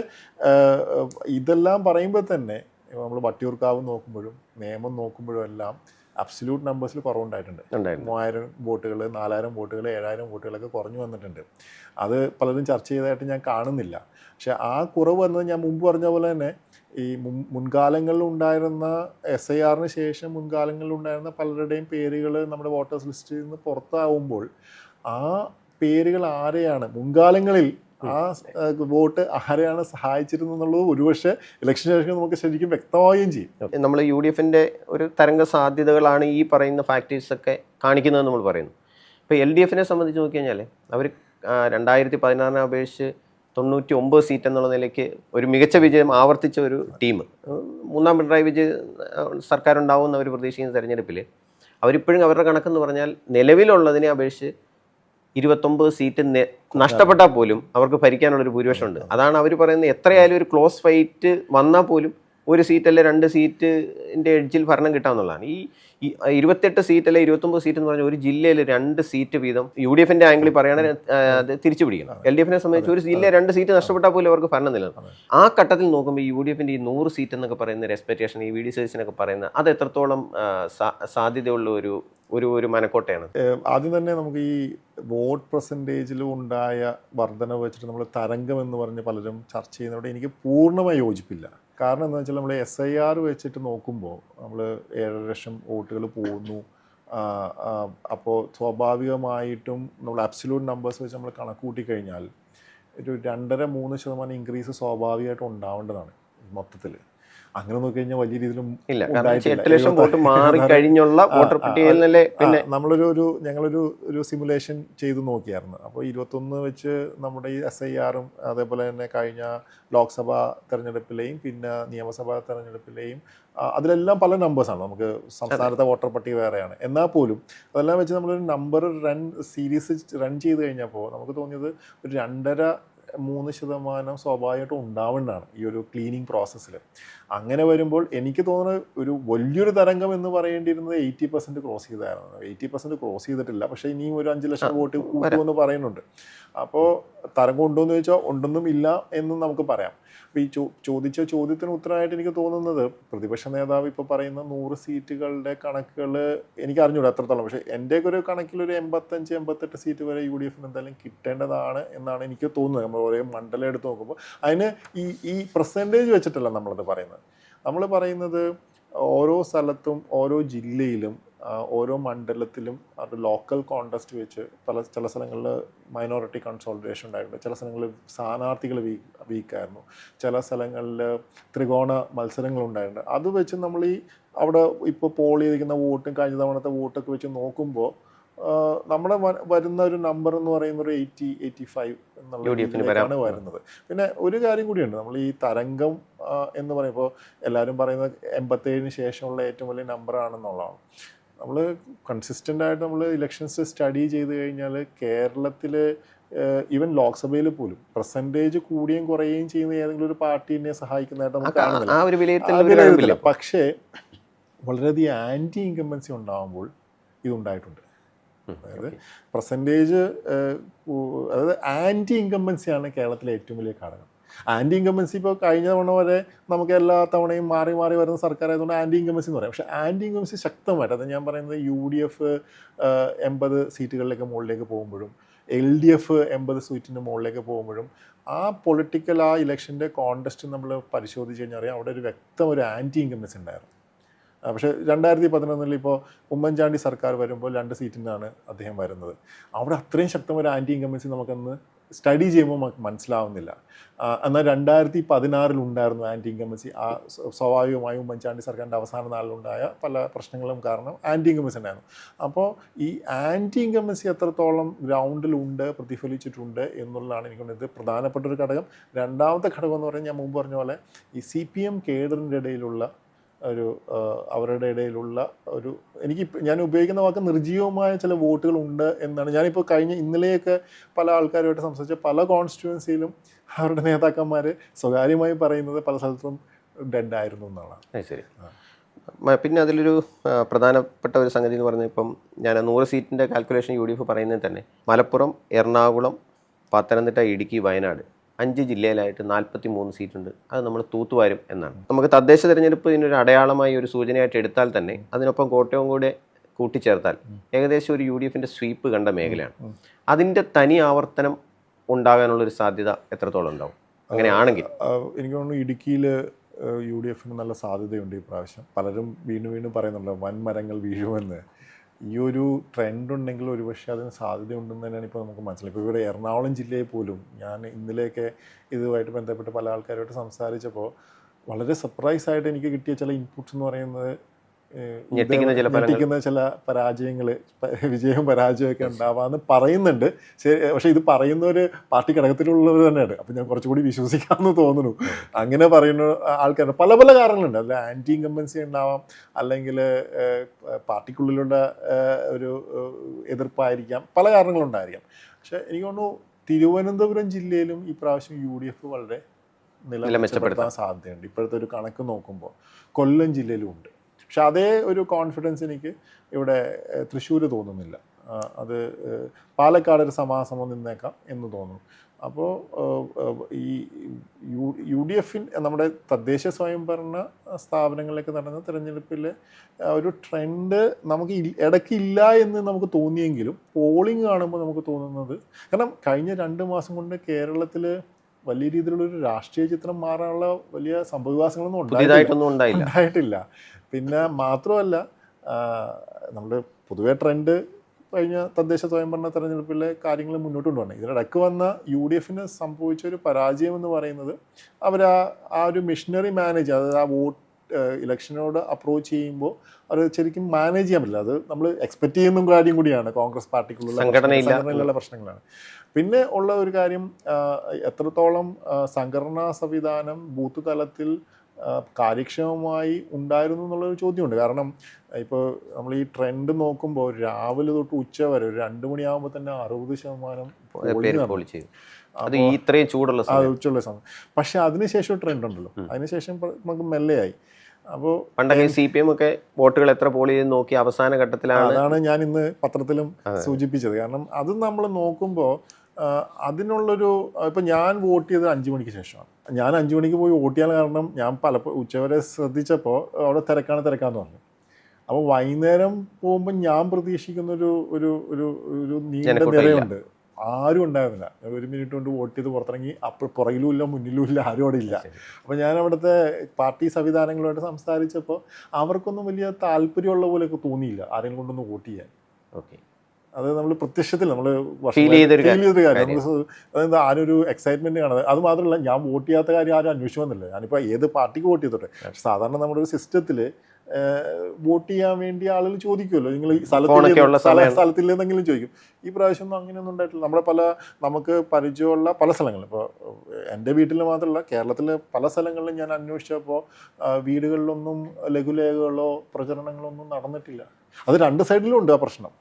ഇതെല്ലാം പറയുമ്പോൾ തന്നെ നമ്മൾ വട്ടിയൂർക്കാവ് നോക്കുമ്പോഴും നേമം നോക്കുമ്പോഴും എല്ലാം അബ്സല്യൂട്ട് നമ്പേഴ്സിൽ കുറവുണ്ടായിട്ടുണ്ട്. 3000 വോട്ടുകൾ, 4000 വോട്ടുകൾ, 7000 വോട്ടുകളൊക്കെ കുറഞ്ഞു വന്നിട്ടുണ്ട്. അത് പലരും ചർച്ച ചെയ്തതായിട്ട് ഞാൻ കാണുന്നില്ല. പക്ഷെ ആ കുറവ് വന്നത് ഞാൻ മുമ്പ് പറഞ്ഞ പോലെ തന്നെ ഈ മുൻകാലങ്ങളിൽ ഉണ്ടായിരുന്ന SIRന് ശേഷം മുൻകാലങ്ങളിൽ ഉണ്ടായിരുന്ന പലരുടെയും പേരുകൾ നമ്മുടെ വോട്ടേഴ്സ് ലിസ്റ്റിൽ നിന്ന് പുറത്താവുമ്പോൾ ആ പേരുകൾ ആരെയാണ് മുൻകാലങ്ങളിൽ ആ വോട്ട് ആരെയാണ് സഹായിച്ചിരുന്നെന്നുള്ളത് ഒരുപക്ഷെ ഇലക്ഷന് ശേഷം നമുക്ക് ശരിക്കും വ്യക്തമാവുകയും ചെയ്യും. നമ്മൾ UDFന്റെ ഒരു തരംഗ സാധ്യതകളാണ് ഈ പറയുന്ന ഫാക്ടേഴ്സൊക്കെ കാണിക്കുന്നതെന്ന് നമ്മൾ പറയുന്നു. ഇപ്പോൾ LDFനെ സംബന്ധിച്ച് നോക്കി കഴിഞ്ഞാൽ അവർ 2016 അപേക്ഷിച്ച് 99 സീറ്റ് എന്നുള്ള നിലയ്ക്ക് ഒരു മികച്ച വിജയം ആവർത്തിച്ച ഒരു ടീം. മൂന്നാം പിണറായി വിജയൻ സർക്കാർ ഉണ്ടാവുമെന്ന് അവർ പ്രതീക്ഷിക്കുന്ന തെരഞ്ഞെടുപ്പിൽ അവരിപ്പോഴും അവരുടെ കണക്കെന്ന് പറഞ്ഞാൽ നിലവിലുള്ളതിനെ അപേക്ഷിച്ച് 29 സീറ്റ് നഷ്ടപ്പെട്ടാൽ പോലും അവർക്ക് ഭരിക്കാനുള്ളൊരു ഭൂരിപക്ഷമുണ്ട്. അതാണ് അവർ പറയുന്നത്. എത്രയായാലും ഒരു ക്ലോസ് ഫൈറ്റ് വന്നാൽ പോലും ഒരു സീറ്റല്ലേ 2 സീറ്റിൻ്റെ എഡ്ജിൽ ഭരണം കിട്ടാമെന്നുള്ളതാണ്. ഈ 28 സീറ്റല്ലേ 29 സീറ്റ് എന്ന് പറഞ്ഞാൽ ഒരു ജില്ലയിൽ 2 സീറ്റ് വീതം UDFന്റെ ആംഗിളിൽ പറയുകയാണെങ്കിൽ അത് തിരിച്ചു പിടിക്കണം. LDFനെ സംബന്ധിച്ച് ഒരു ജില്ലയിൽ 2 സീറ്റ് നഷ്ടപ്പെട്ടാൽ പോലും അവർക്ക് ഭരണം നിലനിർത്തണം. ആ ഘട്ടത്തിൽ നോക്കുമ്പോൾ UDFന്റെ ഈ 100 സീറ്റ് എന്നൊക്കെ പറയുന്ന ഒരു എക്സ്പെക്ടേഷൻ, ഈ VD സതീശനൊക്കെ പറയുന്ന അത് എത്രത്തോളം സാധ്യതയുള്ള ഒരു മനക്കോട്ടയാണ്? ആദ്യം തന്നെ നമുക്ക് ഈ വോട്ട് പെർസെൻറ്റേജിൽ ഉണ്ടായ വർധന വെച്ചിട്ട് നമ്മൾ തരംഗം എന്ന് പറഞ്ഞ് പലരും ചർച്ച ചെയ്യുന്നതോടെ എനിക്ക് പൂർണ്ണമായി യോജിപ്പില്ല. കാരണം എന്താണെന്ന് വെച്ചാൽ നമ്മൾ SIR വെച്ചിട്ട് നോക്കുമ്പോൾ നമ്മൾ 7.5 ലക്ഷം വോട്ടുകൾ പോകുന്നു. അപ്പോൾ സ്വാഭാവികമായിട്ടും നമ്മൾ അബ്സല്യൂട്ട് നമ്പേഴ്സ് വെച്ച് നമ്മൾ കണക്ക് കൂട്ടിക്കഴിഞ്ഞാൽ ഒരു 2.5-3% ഇൻക്രീസ് സ്വാഭാവികമായിട്ടും ഉണ്ടാവേണ്ടതാണ് മൊത്തത്തിൽ. അങ്ങനെ നോക്കിക്കഴിഞ്ഞാൽ വലിയ രീതിയിലും ഇല്ല. 8 ലക്ഷം വോട്ട് മാറി കഴിഞ്ഞുള്ള വോട്ടർ പട്ടികയിലല്ലേ. പിന്നെ ഞങ്ങളൊരു സിമുലേഷൻ ചെയ്ത് നോക്കിയായിരുന്നു. അപ്പോൾ 21 വെച്ച് നമ്മുടെ ഈ SIRും അതേപോലെ തന്നെ കഴിഞ്ഞ ലോക്സഭാ തെരഞ്ഞെടുപ്പിലെയും പിന്നെ നിയമസഭാ തെരഞ്ഞെടുപ്പിലെയും അതിലെല്ലാം പല നമ്പേഴ്സാണ്. നമുക്ക് സംസ്ഥാനത്തെ വോട്ടർ പട്ടിക വേറെയാണ്. എന്നാൽ പോലും അതെല്ലാം വെച്ച് നമ്മളൊരു നമ്പർ സീരീസ് റൺ ചെയ്ത് കഴിഞ്ഞപ്പോൾ നമുക്ക് തോന്നിയത് ഒരു 2.5-3% സ്വാഭാവികമായിട്ടും ഉണ്ടാവേണ്ടതാണ് ഈ ഒരു ക്ലീനിങ് പ്രോസസ്സിൽ. അങ്ങനെ വരുമ്പോൾ എനിക്ക് തോന്നുന്നത് ഒരു വലിയൊരു തരംഗം എന്ന് പറയേണ്ടിയിരുന്നത് 80% ക്രോസ് ചെയ്തായിരുന്നു. 80% ക്രോസ് ചെയ്തിട്ടില്ല. പക്ഷേ ഇനിയും ഒരു 5 ലക്ഷം വോട്ട് കൂട്ടുമെന്ന് പറയുന്നുണ്ട്. അപ്പോൾ തരംഗം ഉണ്ടോ എന്ന് ചോദിച്ചാൽ ഉണ്ടെന്നും ഇല്ല എന്നും നമുക്ക് പറയാം. അപ്പോൾ ഈ ചോദിച്ച ചോദ്യത്തിന് ഉത്തരമായിട്ട് എനിക്ക് തോന്നുന്നത് പ്രതിപക്ഷ നേതാവ് ഇപ്പോൾ പറയുന്ന 100 സീറ്റുകളുടെ കണക്കുകൾ എനിക്ക് അറിഞ്ഞൂടാ എത്രത്തോളം. പക്ഷേ എൻ്റെയൊക്കെ ഒരു കണക്കിലൊരു 85-88 സീറ്റ് വരെ UDFന് എന്തായാലും കിട്ടേണ്ടതാണ് എന്നാണ് എനിക്ക് തോന്നുന്നത്. നമ്മൾ ഒരേ മണ്ഡലം എടുത്ത് നോക്കുമ്പോൾ അതിന് ഈ പെർസെൻറ്റേജ് വെച്ചിട്ടല്ല നമ്മളത് പറയുന്നത്. നമ്മൾ പറയുന്നത് ഓരോ സ്ഥലത്തും ഓരോ ജില്ലയിലും ഓരോ മണ്ഡലത്തിലും അത് ലോക്കൽ കോണ്ടസ്റ്റ് വെച്ച് ചില സ്ഥലങ്ങളിൽ മൈനോറിറ്റി കൺസോളിഡേഷൻ ഉണ്ടായിട്ടുണ്ട്. ചില സ്ഥലങ്ങളിൽ സ്ഥാനാർത്ഥികൾ വീക്കായിരുന്നു. ചില സ്ഥലങ്ങളിൽ ത്രികോണ മത്സരങ്ങളുണ്ടായിട്ടുണ്ട്. അത് വെച്ച് നമ്മൾ അവിടെ ഇപ്പോൾ പോൾ ചെയ്തിരിക്കുന്ന വോട്ടും കഴിഞ്ഞ തവണത്തെ വോട്ടൊക്കെ വെച്ച് നോക്കുമ്പോൾ നമ്മുടെ വരുന്ന ഒരു നമ്പർ എന്ന് പറയുന്ന ഒരു 80-85 എന്നുള്ളതാണ് വരുന്നത്. പിന്നെ ഒരു കാര്യം കൂടിയുണ്ട്. നമ്മൾ ഈ തരംഗം എന്ന് പറയുമ്പോൾ എല്ലാവരും പറയുന്നത് 87-ന് ശേഷമുള്ള ഏറ്റവും വലിയ നമ്പറാണെന്നുള്ളതാണ്. നമ്മൾ കൺസിസ്റ്റൻ്റ് ആയിട്ട് നമ്മൾ ഇലക്ഷൻസ് സ്റ്റഡി ചെയ്ത് കഴിഞ്ഞാൽ കേരളത്തിൽ ഈവൻ ലോക്സഭയിൽ പോലും പെർസെൻറ്റേജ് കൂടുകയും കുറയുകയും ചെയ്യുന്ന ഏതെങ്കിലും ഒരു പാർട്ടീനെ സഹായിക്കുന്നതായിട്ട് നമുക്ക് കാണുന്നില്ല. പക്ഷേ വളരെയധികം ആൻറ്റി ഇൻകംബൻസി ഉണ്ടാകുമ്പോൾ ഇതുണ്ടായിട്ടുണ്ട്. അതായത് പെർസെൻറ്റേജ് അതായത് ആൻറ്റി ഇൻകംബൻസിയാണ് കേരളത്തിലെ ഏറ്റവും വലിയ ഘടകം. ആൻറ്റി ഇൻകംബൻസി ഇപ്പോൾ കഴിഞ്ഞ തവണ വരെ നമുക്ക് എല്ലാ തവണയും മാറി മാറി വരുന്ന സർക്കാർ ആയതുകൊണ്ട് ആൻറ്റി ഇൻകംബൻസി എന്ന് പറയാം. പക്ഷേ ആൻറ്റി ഇൻകംബൻസി ശക്തമായിട്ട്, അത് ഞാൻ പറയുന്നത് UDF 80 സീറ്റുകളിലേക്ക് മുകളിലേക്ക് പോകുമ്പോഴും LDF 80 സീറ്റിൻ്റെ മുകളിലേക്ക് പോകുമ്പോഴും ആ ഇലക്ഷൻ്റെ കോണ്ടസ്റ്റ് നമ്മൾ പരിശോധിച്ച് കഴിഞ്ഞാൽ അറിയാം അവിടെ ഒരു വ്യക്തം ഒരു ആൻറ്റി ഇൻകംബൻസി ഉണ്ടായിരുന്നു. പക്ഷേ 2011 ഇപ്പോൾ ഉമ്മൻചാണ്ടി സർക്കാർ വരുമ്പോൾ 2 സീറ്റിൽ നിന്നാണ് അദ്ദേഹം വരുന്നത്. അവിടെ അത്രയും ശക്തമായ ആൻറ്റി ഇൻകംബൻസി നമുക്കന്ന് സ്റ്റഡി ചെയ്യുമ്പോൾ നമുക്ക് മനസ്സിലാവുന്നില്ല. എന്നാൽ 2016 ഉണ്ടായിരുന്നു ആൻറ്റി ഇൻകംബൻസി. സ്വാഭാവികമായും ഉമ്മൻചാണ്ടി സർക്കാരിൻ്റെ അവസാന നാളിലുണ്ടായ പല പ്രശ്നങ്ങളും കാരണം ആൻറ്റി ഇൻകംബൻസി ഉണ്ടായിരുന്നു. അപ്പോൾ ഈ ആൻറ്റി ഇൻകംബൻസി എത്രത്തോളം ഗ്രൗണ്ടിലുണ്ട്, പ്രതിഫലിച്ചിട്ടുണ്ട് എന്നുള്ളതാണ് എനിക്ക് തോന്നുന്നത് പ്രധാനപ്പെട്ട ഒരു ഘടകം. രണ്ടാമത്തെ ഘടകം എന്ന് പറഞ്ഞാൽ ഞാൻ മുമ്പ് പറഞ്ഞ പോലെ ഈ CPM കേഡറിൻ്റെ ഇടയിലുള്ള അവരുടെ ഇടയിലുള്ള ഞാൻ ഉപയോഗിക്കുന്ന വാക്ക് നിർജ്ജീവമായ ചില വോട്ടുകളുണ്ട് എന്നാണ്. ഞാനിപ്പോൾ ഇന്നലെയൊക്കെ പല ആൾക്കാരുമായിട്ട് സംസാരിച്ച പല കോൺസ്റ്റിറ്റ്യുവൻസിയിലും അവരുടെ നേതാക്കന്മാർ സ്വകാര്യമായി പറയുന്നത് പല സ്ഥലത്തും ഡെഡ് ആയിരുന്നു എന്നുള്ളതാണ്. ശരി. പിന്നെ അതിലൊരു പ്രധാനപ്പെട്ട ഒരു സംഗതി എന്ന് പറഞ്ഞാൽ ഇപ്പം ഞാൻ 100 സീറ്റിൻ്റെ കാൽക്കുലേഷൻ UDF പറയുന്നത് തന്നെ മലപ്പുറം, എറണാകുളം, പത്തനംതിട്ട, ഇടുക്കി, വയനാട് 5 ജില്ലയിലായിട്ട് 43 സീറ്റുണ്ട്. അത് നമ്മൾ തൂത്തുവാരും എന്നാണ്. നമുക്ക് തദ്ദേശ തെരഞ്ഞെടുപ്പ് ഇതിനൊരു അടയാളമായി ഒരു സൂചനയായിട്ട് എടുത്താൽ തന്നെ അതിനൊപ്പം കോട്ടയം കൂടെ കൂട്ടിച്ചേർത്താൽ ഏകദേശം ഒരു UDFൻ്റെ സ്വീപ്പ് കണ്ട മേഖലയാണ്. അതിൻ്റെ തനി ആവർത്തനം ഉണ്ടാകാനുള്ളൊരു സാധ്യത എത്രത്തോളം ഉണ്ടാവും അങ്ങനെയാണെങ്കിൽ? എനിക്ക് തോന്നുന്നു ഇടുക്കിയിൽ UDFന് നല്ല സാധ്യതയുണ്ട് ഈ പ്രാവശ്യം. പലരും വീണ്ടും പറയുന്നുണ്ട് വൻമരങ്ങൾ വീഴുമെന്ന്. ഈ ഒരു ട്രെൻഡ് ഉണ്ടെങ്കിൽ ഒരുപക്ഷെ അതിന് സാധ്യതയുണ്ടെന്ന് തന്നെയാണ് ഇപ്പോൾ നമുക്ക് മനസ്സിലായി. ഇപ്പോൾ ഇവിടെ എറണാകുളം ജില്ലയിൽ പോലും ഞാൻ ഇന്നലെയൊക്കെ ഇതുമായിട്ട് ബന്ധപ്പെട്ട് പല ആൾക്കാരുമായിട്ട് സംസാരിച്ചപ്പോൾ വളരെ സർപ്രൈസായിട്ട് എനിക്ക് കിട്ടിയ ചില ഇൻപുട്സ് എന്ന് പറയുന്നത് ഞെട്ടിക്കുന്ന ചില പരാജയങ്ങൾ, വിജയവും പരാജയമൊക്കെ ഉണ്ടാവാമെന്ന് പറയുന്നുണ്ട്. പക്ഷേ ഇത് പറയുന്ന ഒരു പാർട്ടി ഘടകത്തിലുള്ളവർ തന്നെയാണ്. അപ്പം ഞാൻ കുറച്ചുകൂടി വിശ്വസിക്കാമെന്ന് തോന്നുന്നു. അങ്ങനെ പറയുന്ന ആൾക്കാർ പല കാരണങ്ങളുണ്ട്. അതിൽ ആൻറ്റി ഇൻകംബൻസി ഉണ്ടാവാം, അല്ലെങ്കിൽ പാർട്ടിക്കുള്ളിലുള്ള ഒരു എതിർപ്പായിരിക്കാം, പല കാരണങ്ങളുണ്ടായിരിക്കാം. പക്ഷേ എനിക്ക് തോന്നുന്നു തിരുവനന്തപുരം ജില്ലയിലും ഈ പ്രാവശ്യം UDF വളരെ മെച്ചപ്പെടുത്താൻ സാധ്യതയുണ്ട്. ഇപ്പോഴത്തെ ഒരു കണക്ക് നോക്കുമ്പോൾ കൊല്ലം ജില്ലയിലും ഉണ്ട്. പക്ഷെ അതേ ഒരു കോൺഫിഡൻസ് എനിക്ക് ഇവിടെ തൃശ്ശൂർ തോന്നുന്നില്ല. അത് പാലക്കാട് ഒരു സമാസമം നിന്നേക്കാം എന്ന് തോന്നുന്നു. അപ്പോൾ ഈ UDF നമ്മുടെ തദ്ദേശ സ്വയംഭരണ സ്ഥാപനങ്ങളിലേക്ക് നടന്ന തിരഞ്ഞെടുപ്പിൽ ഒരു ട്രെൻഡ് നമുക്ക് ഇടയ്ക്കില്ല എന്ന് നമുക്ക് തോന്നിയെങ്കിലും പോളിംഗ് കാണുമ്പോൾ നമുക്ക് തോന്നുന്നത്, കാരണം കഴിഞ്ഞ 2 മാസം കൊണ്ട് കേരളത്തിൽ വലിയ രീതിയിലുള്ളൊരു രാഷ്ട്രീയ ചിത്രം മാറാനുള്ള വലിയ സംഭവവികാസങ്ങളൊന്നും ഉണ്ടായിട്ടില്ല. പിന്നെ മാത്രമല്ല നമ്മൾ പൊതുവെ ട്രെൻഡ് കഴിഞ്ഞ തദ്ദേശ സ്വയംഭരണ തെരഞ്ഞെടുപ്പിലെ കാര്യങ്ങൾ മുന്നോട്ട് കൊണ്ടുപോകണം. ഇതിനിടയ്ക്ക് വന്ന UDFന് സംഭവിച്ച ഒരു പരാജയം എന്ന് പറയുന്നത് അവർ ആ ഒരു മിഷനറി മാനേജ്, അതായത് ആ ഇലക്ഷനോട് അപ്രോച്ച് ചെയ്യുമ്പോൾ അത് ശരിക്കും മാനേജ് ചെയ്യാൻ പറ്റില്ല. അത് നമ്മൾ എക്സ്പെക്ട് ചെയ്യുന്ന കാര്യം കൂടിയാണ്. കോൺഗ്രസ് പാർട്ടിക്കുള്ള സംഘടനയിലുള്ള പ്രശ്നങ്ങളാണ്. പിന്നെ ഉള്ള ഒരു കാര്യം, എത്രത്തോളം സംഘടനാ സംവിധാനം ബൂത്ത് തലത്തിൽ കാര്യക്ഷമമായി ഉണ്ടായിരുന്നു എന്നുള്ളൊരു ചോദ്യമുണ്ട്. കാരണം ഇപ്പോൾ നമ്മൾ ഈ ട്രെൻഡ് നോക്കുമ്പോൾ രാവിലെ തൊട്ട് ഉച്ച വരെ ഒരു 2 മണിയാകുമ്പോൾ തന്നെ 60% ഇത്രയും ചൂടുള്ള സമയം. പക്ഷെ അതിനുശേഷം ട്രെൻഡ് ഉണ്ടല്ലോ, അതിനുശേഷം നമുക്ക് മെല്ലെയായി. അപ്പോൾ പണ്ടൊക്കെ CPM ഒക്കെ വോട്ടുകൾ എത്ര പോൾ ചെയ്ത് നോക്കി അവസാന ഘട്ടത്തിലാണ്. അതാണ് ഞാൻ ഇന്ന് പത്രത്തിലും സൂചിപ്പിച്ചത്. കാരണം അത് നമ്മൾ നോക്കുമ്പോൾ അതിനുള്ളൊരു, ഇപ്പം ഞാൻ വോട്ട് ചെയ്തത് 5 മണിക്ക് ശേഷമാണ്. ഞാൻ 5 മണിക്ക് പോയി വോട്ട് ചെയ്യാൻ കാരണം ഞാൻ ഉച്ചവരെ ശ്രദ്ധിച്ചപ്പോൾ അവിടെ തിരക്കാന്ന് പറഞ്ഞു. അപ്പോൾ വൈകുന്നേരം പോകുമ്പോൾ ഞാൻ പ്രതീക്ഷിക്കുന്ന ഒരു നീണ്ട നിരയുണ്ട്. ആരും ഉണ്ടായിരുന്നില്ല. 1 മിനിറ്റ് കൊണ്ട് വോട്ട് ചെയ്ത് പുറത്തിറങ്ങി. അപ്പോൾ പുറകിലും ഇല്ല, മുന്നിലും ഇല്ല, ആരും അവിടെ ഇല്ല. അപ്പോൾ ഞാൻ അവിടുത്തെ പാർട്ടി സംവിധാനങ്ങളുമായിട്ട് സംസാരിച്ചപ്പോൾ അവർക്കൊന്നും വലിയ താല്പര്യമുള്ള പോലെയൊക്കെ തോന്നിയില്ല ആരെങ്കിലും കൊണ്ടൊന്ന് വോട്ട് ചെയ്യാൻ. ഓക്കെ, അത് നമ്മൾ പ്രത്യക്ഷത്തിൽ നമ്മൾ ഫീൽ ചെയ്തൊരു കാര്യം. അതായത് ആരൊരു എക്സൈറ്റ്മെന്റ് കാണുന്നത്. അത് മാത്രമല്ല, ഞാൻ വോട്ട് ചെയ്യാത്ത കാര്യം ആരും അന്വേഷിച്ചു വന്നില്ല. ഞാനിപ്പോൾ ഏത് പാർട്ടിക്ക് വോട്ട് ചെയ്തോട്ടെ. പക്ഷെ സാധാരണ നമ്മുടെ ഒരു സിസ്റ്റത്തിൽ വോട്ട് ചെയ്യാൻ വേണ്ടി ആളുകൾ ചോദിക്കുമല്ലോ, നിങ്ങൾ ഈ സ്ഥലത്തില്ലെന്നെങ്കിലും ചോദിക്കും. ഈ പ്രാവശ്യം ഒന്നും അങ്ങനെയൊന്നും ഉണ്ടായിട്ടില്ല. നമുക്ക് പരിചയമുള്ള പല സ്ഥലങ്ങളും, ഇപ്പോൾ എൻ്റെ വീട്ടിൽ മാത്രമല്ല കേരളത്തിലെ പല സ്ഥലങ്ങളിലും ഞാൻ അന്വേഷിച്ചപ്പോൾ വീടുകളിലൊന്നും ലഘുലേഖകളോ പ്രചരണങ്ങളൊന്നും നടന്നിട്ടില്ല. അത് 2 സൈഡിലും ഉണ്ട് ആ പ്രശ്നം.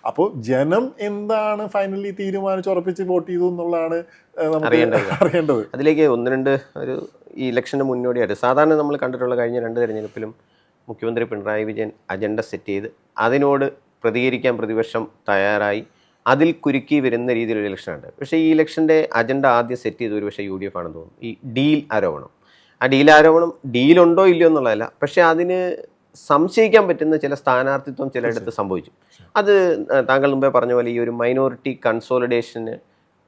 അപ്പോൾ ജനം എന്താണ് ഫൈനലി തീരുമാനിച്ചുറപ്പിച്ച് വോട്ട് ചെയ്തു എന്നുള്ളതാണ് നമുക്ക് അറിയേണ്ടത്. അതിലേക്ക് 1-2 ഒരു ഈ ഇലക്ഷന് മുന്നോടിയായിട്ട് സാധാരണ നമ്മൾ കണ്ടിട്ടുള്ള കഴിഞ്ഞ 2 തെരഞ്ഞെടുപ്പിലും മുഖ്യമന്ത്രി പിണറായി വിജയൻ അജണ്ട സെറ്റ് ചെയ്ത് അതിനോട് പ്രതികരിക്കാൻ പ്രതിപക്ഷം തയ്യാറായി അതിൽ കുരുക്കി വരുന്ന രീതിയിലുള്ള ഇലക്ഷനുണ്ട്. പക്ഷേ ഈ ഇലക്ഷൻ്റെ അജണ്ട ആദ്യം സെറ്റ് ചെയ്ത് ഒരുപക്ഷെ UDF ആണെന്ന് തോന്നുന്നു. ഈ ഡീൽ ആരോപണം, ആ ഡീലുണ്ടോ ഇല്ലയോ എന്നുള്ളതല്ല, പക്ഷേ അതിന് സംശയിക്കാൻ പറ്റുന്ന ചില സ്ഥാനാർത്ഥിത്വം ചിലയിടത്ത് സംഭവിച്ചു. അത് താങ്കൾ മുമ്പേ പറഞ്ഞ പോലെ ഈ ഒരു മൈനോറിറ്റി കൺസോളിഡേഷന്,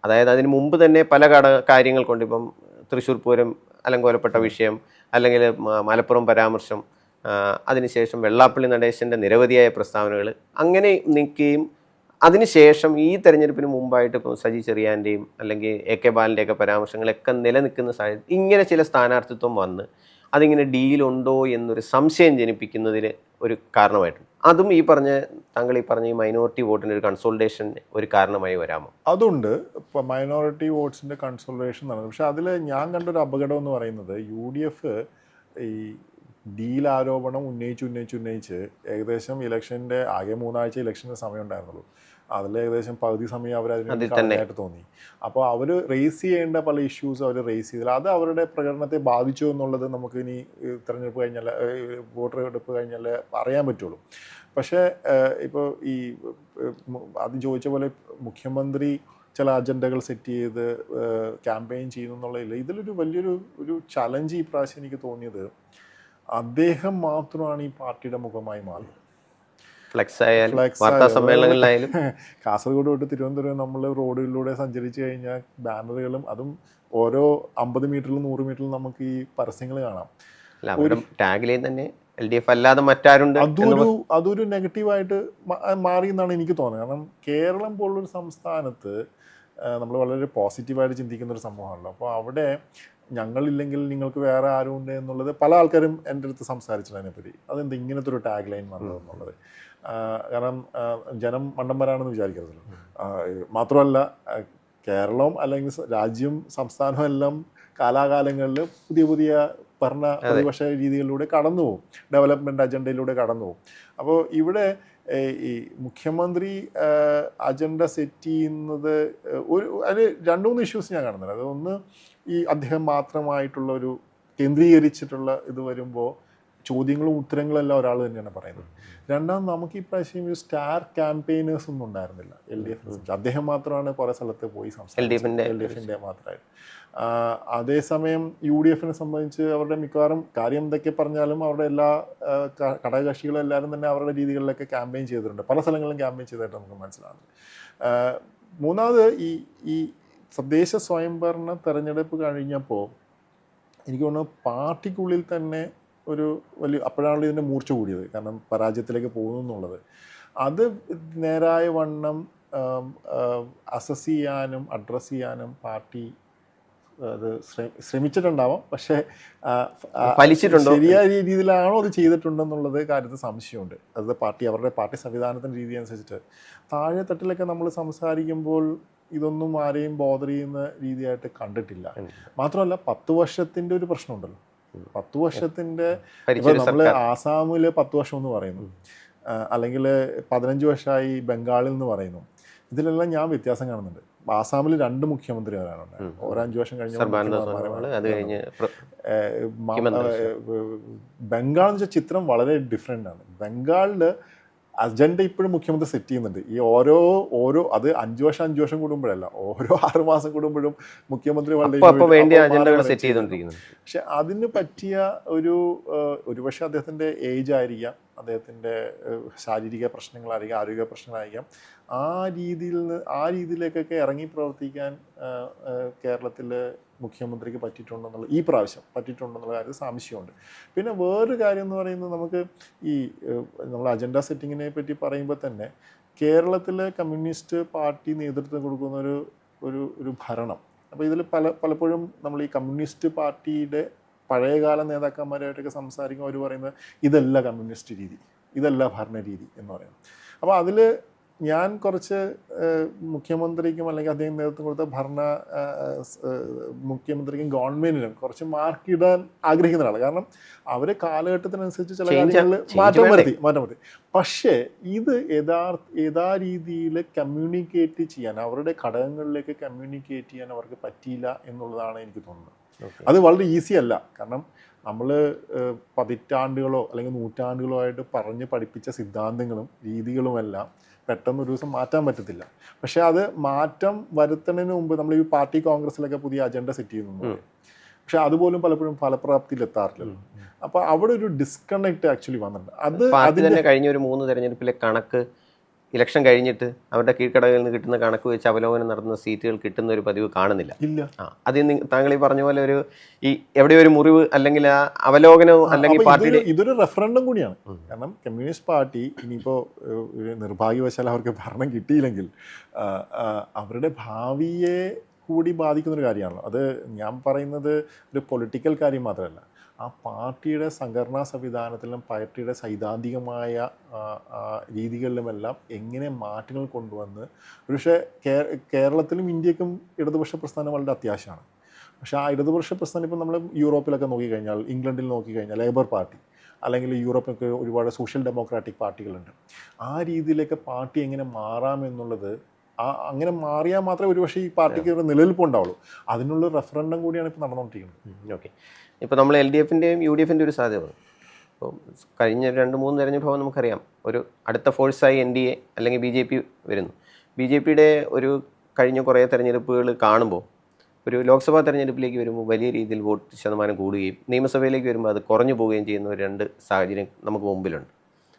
അതായത് അതിന് മുമ്പ് തന്നെ പല കാര്യങ്ങൾ കൊണ്ട്, ഇപ്പം തൃശ്ശൂർ പൂരം അലങ്കോലപ്പെട്ട വിഷയം, അല്ലെങ്കിൽ മലപ്പുറം പരാമർശം, അതിനുശേഷം വെള്ളാപ്പള്ളി നടേശൻ്റെ നിരവധിയായ പ്രസ്താവനകൾ അങ്ങനെ നിൽക്കുകയും അതിനുശേഷം ഈ തെരഞ്ഞെടുപ്പിന് മുമ്പായിട്ട് ഇപ്പോൾ സജി ചെറിയാൻ്റെയും അല്ലെങ്കിൽ AK ബാലൻ്റെയൊക്കെ പരാമർശങ്ങളൊക്കെ നിലനിൽക്കുന്ന സാഹചര്യം ഇങ്ങനെ ചില സ്ഥാനാർത്ഥിത്വം വന്ന് അതിങ്ങനെ ഡീലുണ്ടോ എന്നൊരു സംശയം ജനിപ്പിക്കുന്നതിന് ഒരു കാരണമായിട്ടുണ്ട്. അതും താങ്കൾ ഈ പറഞ്ഞ ഈ മൈനോറിറ്റി വോട്ടിൻ്റെ ഒരു കൺസോൾട്ടേഷൻ ഒരു കാരണമായി വരാമോ? അതുണ്ട്. ഇപ്പോൾ മൈനോറിറ്റി വോട്ട്സിൻ്റെ കൺസോൾട്ടേഷൻ നടന്നു. പക്ഷേ അതിൽ ഞാൻ കണ്ടൊരു അപകടം എന്ന് പറയുന്നത് UDF ഈ ഡീൽ ആരോപണം ഉന്നയിച്ച് ഏകദേശം ഇലക്ഷൻ്റെ ആകെ 3 ആഴ്ച ഇലക്ഷൻ്റെ സമയം ഉണ്ടായിരുന്നുള്ളൂ. അതിൽ ഏകദേശം പകുതി സമയം അവർ അതിന് കാരണമായിട്ട് തോന്നി. അപ്പോൾ അവർ റേസ് ചെയ്യേണ്ട പല ഇഷ്യൂസ് അവർ റേസ് ചെയ്തില്ല. അത് അവരുടെ പ്രകടനത്തെ ബാധിച്ചു എന്നുള്ളത് നമുക്ക് ഇനി തെരഞ്ഞെടുപ്പ് കഴിഞ്ഞാൽ വോട്ടെടുപ്പ് കഴിഞ്ഞാൽ അറിയാൻ പറ്റുള്ളൂ. പക്ഷേ ഇപ്പോൾ ഈ ആദ്യം ചോദിച്ച പോലെ മുഖ്യമന്ത്രി ചില അജണ്ടകൾ സെറ്റ് ചെയ്ത് ക്യാമ്പയിൻ ചെയ്യുന്നു എന്നുള്ളതിൽ ഇതിലൊരു വലിയൊരു ചലഞ്ച് ഈ പ്രാവശ്യം എനിക്ക് തോന്നിയത് അദ്ദേഹം മാത്രമാണ് ഈ പാർട്ടിയുടെ മുഖമായി മാറിയത്. കാസർഗോഡ് തൊട്ട് തിരുവനന്തപുരം നമ്മൾ റോഡിലൂടെ സഞ്ചരിച്ചു കഴിഞ്ഞാൽ ബാനറുകളും അതും ഓരോ 50 മീറ്ററിലും 100 മീറ്ററിലും നമുക്ക് ഈ പരസ്യങ്ങൾ കാണാം. തന്നെ LDF അല്ലാതെ മറ്റാരുണ്ട്? അതൊരു നെഗറ്റീവായിട്ട് മാറി എന്നാണ് എനിക്ക് തോന്നുന്നത്. കാരണം കേരളം പോലുള്ളൊരു സംസ്ഥാനത്ത് നമ്മൾ വളരെ പോസിറ്റീവായിട്ട് ചിന്തിക്കുന്ന ഒരു സമൂഹമാണല്ലോ. അപ്പോൾ അവിടെ ഞങ്ങളില്ലെങ്കിൽ നിങ്ങൾക്ക് വേറെ ആരും ഉണ്ട് എന്നുള്ളത് പല ആൾക്കാരും എൻ്റെ അടുത്ത് സംസാരിച്ചിട്ട് അതിനെപ്പറ്റി അതെന്താ ഇങ്ങനത്തെ ഒരു ടാഗ് ലൈൻ വന്നതെന്നുള്ളത്. കാരണം ജനം മണ്ടന്മാരാണെന്ന് വിചാരിക്കരുതല്ലോ. മാത്രമല്ല കേരളം അല്ലെങ്കിൽ രാജ്യം സംസ്ഥാനം എല്ലാം കാലാകാലങ്ങളിൽ പുതിയ ഭരണ പ്രതിപക്ഷ രീതികളിലൂടെ കടന്നു പോകും, ഡെവലപ്മെൻറ്റ് അജണ്ടയിലൂടെ കടന്നു പോകും. അപ്പോൾ ഇവിടെ ഈ മുഖ്യമന്ത്രി അജണ്ട സെറ്റ് ചെയ്യുന്നത് അതിൽ 2-3 ഇഷ്യൂസ് ഞാൻ കാണുന്നുണ്ട്. അതൊന്ന് ഈ അദ്ദേഹം മാത്രമായിട്ടുള്ള ഒരു കേന്ദ്രീകരിച്ചിട്ടുള്ള ഇത് വരുമ്പോൾ ചോദ്യങ്ങളും ഉത്തരങ്ങളും എല്ലാം ഒരാൾ തന്നെയാണ് പറയുന്നത്. രണ്ടാമത് നമുക്ക് ഈ പ്രാവശ്യം ഈ സ്റ്റാർ ക്യാമ്പയിനേഴ്സ് ഒന്നും ഉണ്ടായിരുന്നില്ല LDF. അദ്ദേഹം മാത്രമാണ് കുറേ സ്ഥലത്ത് പോയി സംസാരിച്ചത്, LDF മാത്രമായിട്ട്. അതേസമയം UDF സംബന്ധിച്ച് അവരുടെ മിക്കവാറും കാര്യം എന്തൊക്കെ പറഞ്ഞാലും അവരുടെ എല്ലാ ഘടകകക്ഷികളും എല്ലാവരും തന്നെ അവരുടെ രീതികളിലൊക്കെ ക്യാമ്പയിൻ ചെയ്തിട്ടുണ്ട്, പല സ്ഥലങ്ങളിലും ക്യാമ്പയിൻ ചെയ്തിട്ട് നമുക്ക് മനസ്സിലാകുന്നത്. മൂന്നാമത് ഈ തദ്ദേശ സ്വയംഭരണ തെരഞ്ഞെടുപ്പ് കഴിഞ്ഞപ്പോൾ എനിക്ക് തോന്നുന്നു പാർട്ടിക്കുള്ളിൽ തന്നെ ഒരു അപ്പോഴാണല്ലോ ഇതിൻ്റെ മൂർച്ച കൂടിയത്. കാരണം പരാജയത്തിലേക്ക് പോകുന്നു എന്നുള്ളത് അത് നേരായ വണ്ണം അസസ് ചെയ്യാനും അഡ്രസ്സ് ചെയ്യാനും പാർട്ടി അത് ശ്രമിച്ചിട്ടുണ്ടാവാം. പക്ഷേ ശരിയായ രീതിയിലാണോ അത് ചെയ്തിട്ടുണ്ടെന്നുള്ളത് കാര്യത്തിൽ സംശയമുണ്ട്. അത് അവരുടെ പാർട്ടി സംവിധാനത്തിൻ്റെ രീതി അനുസരിച്ചിട്ട് താഴെ തട്ടിലൊക്കെ നമ്മൾ സംസാരിക്കുമ്പോൾ ഇതൊന്നും ആരെയും ബോധർ ചെയ്യുന്ന രീതിയായിട്ട് കണ്ടിട്ടില്ല. മാത്രമല്ല 10 വർഷത്തിൻ്റെ ഒരു പ്രശ്നമുണ്ടല്ലോ. 10 വർഷത്തിൻ്റെ ഇപ്പോൾ നമ്മൾ ആസാമിൽ 10 വർഷം എന്ന് പറയുന്നു, അല്ലെങ്കിൽ 15 വർഷമായി ബംഗാളിൽ എന്ന് പറയുന്നു. ഇതിലെല്ലാം ഞാൻ വ്യത്യാസം കാണുന്നുണ്ട്. ആസാമിൽ 2 മുഖ്യമന്ത്രിമാരാണ്, ഓരോ 5 വർഷം കഴിഞ്ഞ. ബംഗാൾ എന്ന് വെച്ചാൽ ചിത്രം വളരെ ഡിഫറെൻ്റ് ആണ്. ബംഗാളിൽ അജണ്ട ഇപ്പോഴും മുഖ്യമന്ത്രി സെറ്റ് ചെയ്യുന്നുണ്ട്. ഈ ഓരോ അത് 5 വർഷം കൂടുമ്പോഴല്ല, ഓരോ 6 മാസം കൂടുമ്പോഴും മുഖ്യമന്ത്രി പക്ഷെ അതിന് പറ്റിയ ഒരുപക്ഷെ അദ്ദേഹത്തിൻ്റെ ഏജ് ആയിരിക്കാം, അദ്ദേഹത്തിൻ്റെ ശാരീരിക പ്രശ്നങ്ങളായിരിക്കാം, ആരോഗ്യ പ്രശ്നങ്ങളായിരിക്കാം. ആ രീതിയിലേക്കൊക്കെ ഇറങ്ങി പ്രവർത്തിക്കാൻ കേരളത്തിൽ മുഖ്യമന്ത്രിക്ക് പറ്റിയിട്ടുണ്ടെന്നുള്ള ഈ പ്രാവശ്യം പറ്റിയിട്ടുണ്ടെന്നുള്ള കാര്യത്തിൽ സംശയമുണ്ട്. പിന്നെ വേറൊരു കാര്യം എന്ന് പറയുന്നത്, നമുക്ക് നമ്മൾ അജണ്ട സെറ്റിങ്ങിനെ പറ്റി പറയുമ്പോൾ തന്നെ കേരളത്തിലെ കമ്മ്യൂണിസ്റ്റ് പാർട്ടി നേതൃത്വം കൊടുക്കുന്ന ഒരു ഭരണം. അപ്പോൾ ഇതിൽ പലപ്പോഴും നമ്മൾ ഈ കമ്മ്യൂണിസ്റ്റ് പാർട്ടിയുടെ പഴയകാല നേതാക്കന്മാരായിട്ടൊക്കെ സംസാരിക്കുമ്പോൾ അവർ പറയുന്നത് ഇതല്ല കമ്മ്യൂണിസ്റ്റ് രീതി, ഇതല്ല ഭരണരീതി എന്ന് പറയുന്നത്. അപ്പോൾ അതിൽ ഞാൻ കുറച്ച് മുഖ്യമന്ത്രിക്കും അല്ലെങ്കിൽ അദ്ദേഹം നേതൃത്വം കൊടുത്ത മുഖ്യമന്ത്രിക്കും ഗവൺമെൻറ്റിനും കുറച്ച് മാർക്കിടാൻ ആഗ്രഹിക്കുന്ന ഒരാൾ. കാരണം അവർ കാലഘട്ടത്തിനനുസരിച്ച് ചില കാര്യങ്ങളിൽ മാറ്റം വരുത്തി. പക്ഷേ ഇത് യഥാ രീതിയിൽ കമ്മ്യൂണിക്കേറ്റ് ചെയ്യാൻ, അവരുടെ ഘടകങ്ങളിലേക്ക് കമ്മ്യൂണിക്കേറ്റ് ചെയ്യാൻ അവർക്ക് പറ്റിയില്ല എന്നുള്ളതാണ് എനിക്ക് തോന്നുന്നത്. അത് വളരെ ഈസി അല്ല. കാരണം നമ്മൾ പതിറ്റാണ്ടുകളോ അല്ലെങ്കിൽ നൂറ്റാണ്ടുകളോ ആയിട്ട് പറഞ്ഞ് പഠിപ്പിച്ച സിദ്ധാന്തങ്ങളും രീതികളുമെല്ലാം പെട്ടെന്നൊരു ദിവസം മാറ്റാൻ പറ്റത്തില്ല. പക്ഷേ അത് മാറ്റം വരുത്തുന്നതിന് മുമ്പ് നമ്മൾ ഈ പാർട്ടി കോൺഗ്രസ്സിലൊക്കെ പുതിയ അജണ്ട സെറ്റ് ചെയ്യുന്നു, പക്ഷെ അതുപോലും പലപ്പോഴും ഫലപ്രാപ്തിയിൽ എത്താറില്ല. അപ്പോൾ അവിടെ ഒരു ഡിസ്കണക്ട് ആക്ച്വലി വന്നിട്ടുണ്ട്. അത് അതിന്റെ കഴിഞ്ഞ ഒരു 3 തെരഞ്ഞെടുപ്പിലെ കണക്ക് ഇലക്ഷൻ കഴിഞ്ഞിട്ട് അവരുടെ കീഴ്ഘടകങ്ങളിൽ നിന്ന് കിട്ടുന്ന കണക്ക് വെച്ച് അവലോകനം നടത്തുന്ന സീറ്റുകൾ കിട്ടുന്ന ഒരു പതിവ് കാണുന്നില്ല. ഇല്ല. അത് താങ്കൾ ഈ പറഞ്ഞ പോലെ ഒരു ഈ എവിടെയോ ഒരു മുറിവ് അല്ലെങ്കിൽ ആ അവലോകനം അല്ലെങ്കിൽ പാർട്ടിയുടെ ഇതൊരു റെഫറൻഡം കൂടിയാണ്. കാരണം കമ്മ്യൂണിസ്റ്റ് പാർട്ടി ഇനിയിപ്പോൾ നിർഭാഗ്യവശാൽ അവർക്ക് ഭരണം കിട്ടിയില്ലെങ്കിൽ അവരുടെ ഭാവിയെ കൂടി ബാധിക്കുന്നൊരു കാര്യമാണല്ലോ. അത് ഞാൻ പറയുന്നത് ഒരു പൊളിറ്റിക്കൽ കാര്യം മാത്രമല്ല, ആ പാർട്ടിയുടെ സംഘടനാ സംവിധാനത്തിലും പാർട്ടിയുടെ സൈദ്ധാന്തികമായ രീതികളിലുമെല്ലാം എങ്ങനെ മാറ്റങ്ങൾ കൊണ്ടുവന്ന് പക്ഷേ കേരളത്തിലും ഇന്ത്യക്കും ഇടതുപക്ഷ പ്രസ്ഥാനം വളരെ അത്യാവശ്യമാണ്. പക്ഷേ ആ ഇടതുപക്ഷ പ്രസ്ഥാനം ഇപ്പം നമ്മൾ യൂറോപ്പിലൊക്കെ നോക്കിക്കഴിഞ്ഞാൽ, ഇംഗ്ലണ്ടിൽ നോക്കിക്കഴിഞ്ഞാൽ ലേബർ പാർട്ടി, അല്ലെങ്കിൽ യൂറോപ്പിലൊക്കെ ഒരുപാട് സോഷ്യൽ ഡെമോക്രാറ്റിക് പാർട്ടികളുണ്ട്. ആ രീതിയിലേക്ക് പാർട്ടി എങ്ങനെ മാറാമെന്നുള്ളത് അങ്ങനെ മാറിയാൽ മാത്രമേ ഒരുപക്ഷെ ഈ പാർട്ടിക്ക് ഒരു നിലനിൽപ്പുണ്ടാവുള്ളൂ. അതിനുള്ള റെഫറൻഡം കൂടിയാണ് ഇപ്പോൾ നടന്നുകൊണ്ടിരിക്കുന്നത്. ഓക്കെ, ഇപ്പോൾ നമ്മൾ LDFൻ്റെയും UDFൻ്റെ ഒരു സാധ്യത. അപ്പോൾ കഴിഞ്ഞ 2-3 തെരഞ്ഞെടുപ്പ് നമുക്കറിയാം, ഒരു അടുത്ത ഫോഴ്സായി NDA അല്ലെങ്കിൽ BJP വരുന്നു. BJPയുടെ ഒരു കഴിഞ്ഞ കുറേ തെരഞ്ഞെടുപ്പുകൾ കാണുമ്പോൾ ഒരു ലോക്സഭാ തെരഞ്ഞെടുപ്പിലേക്ക് വരുമ്പോൾ വലിയ രീതിയിൽ വോട്ട് ശതമാനം കൂടുകയും നിയമസഭയിലേക്ക് വരുമ്പോൾ അത് കുറഞ്ഞു പോവുകയും ചെയ്യുന്ന ഒരു 2 സാഹചര്യം നമുക്ക് മുമ്പിലുണ്ട്.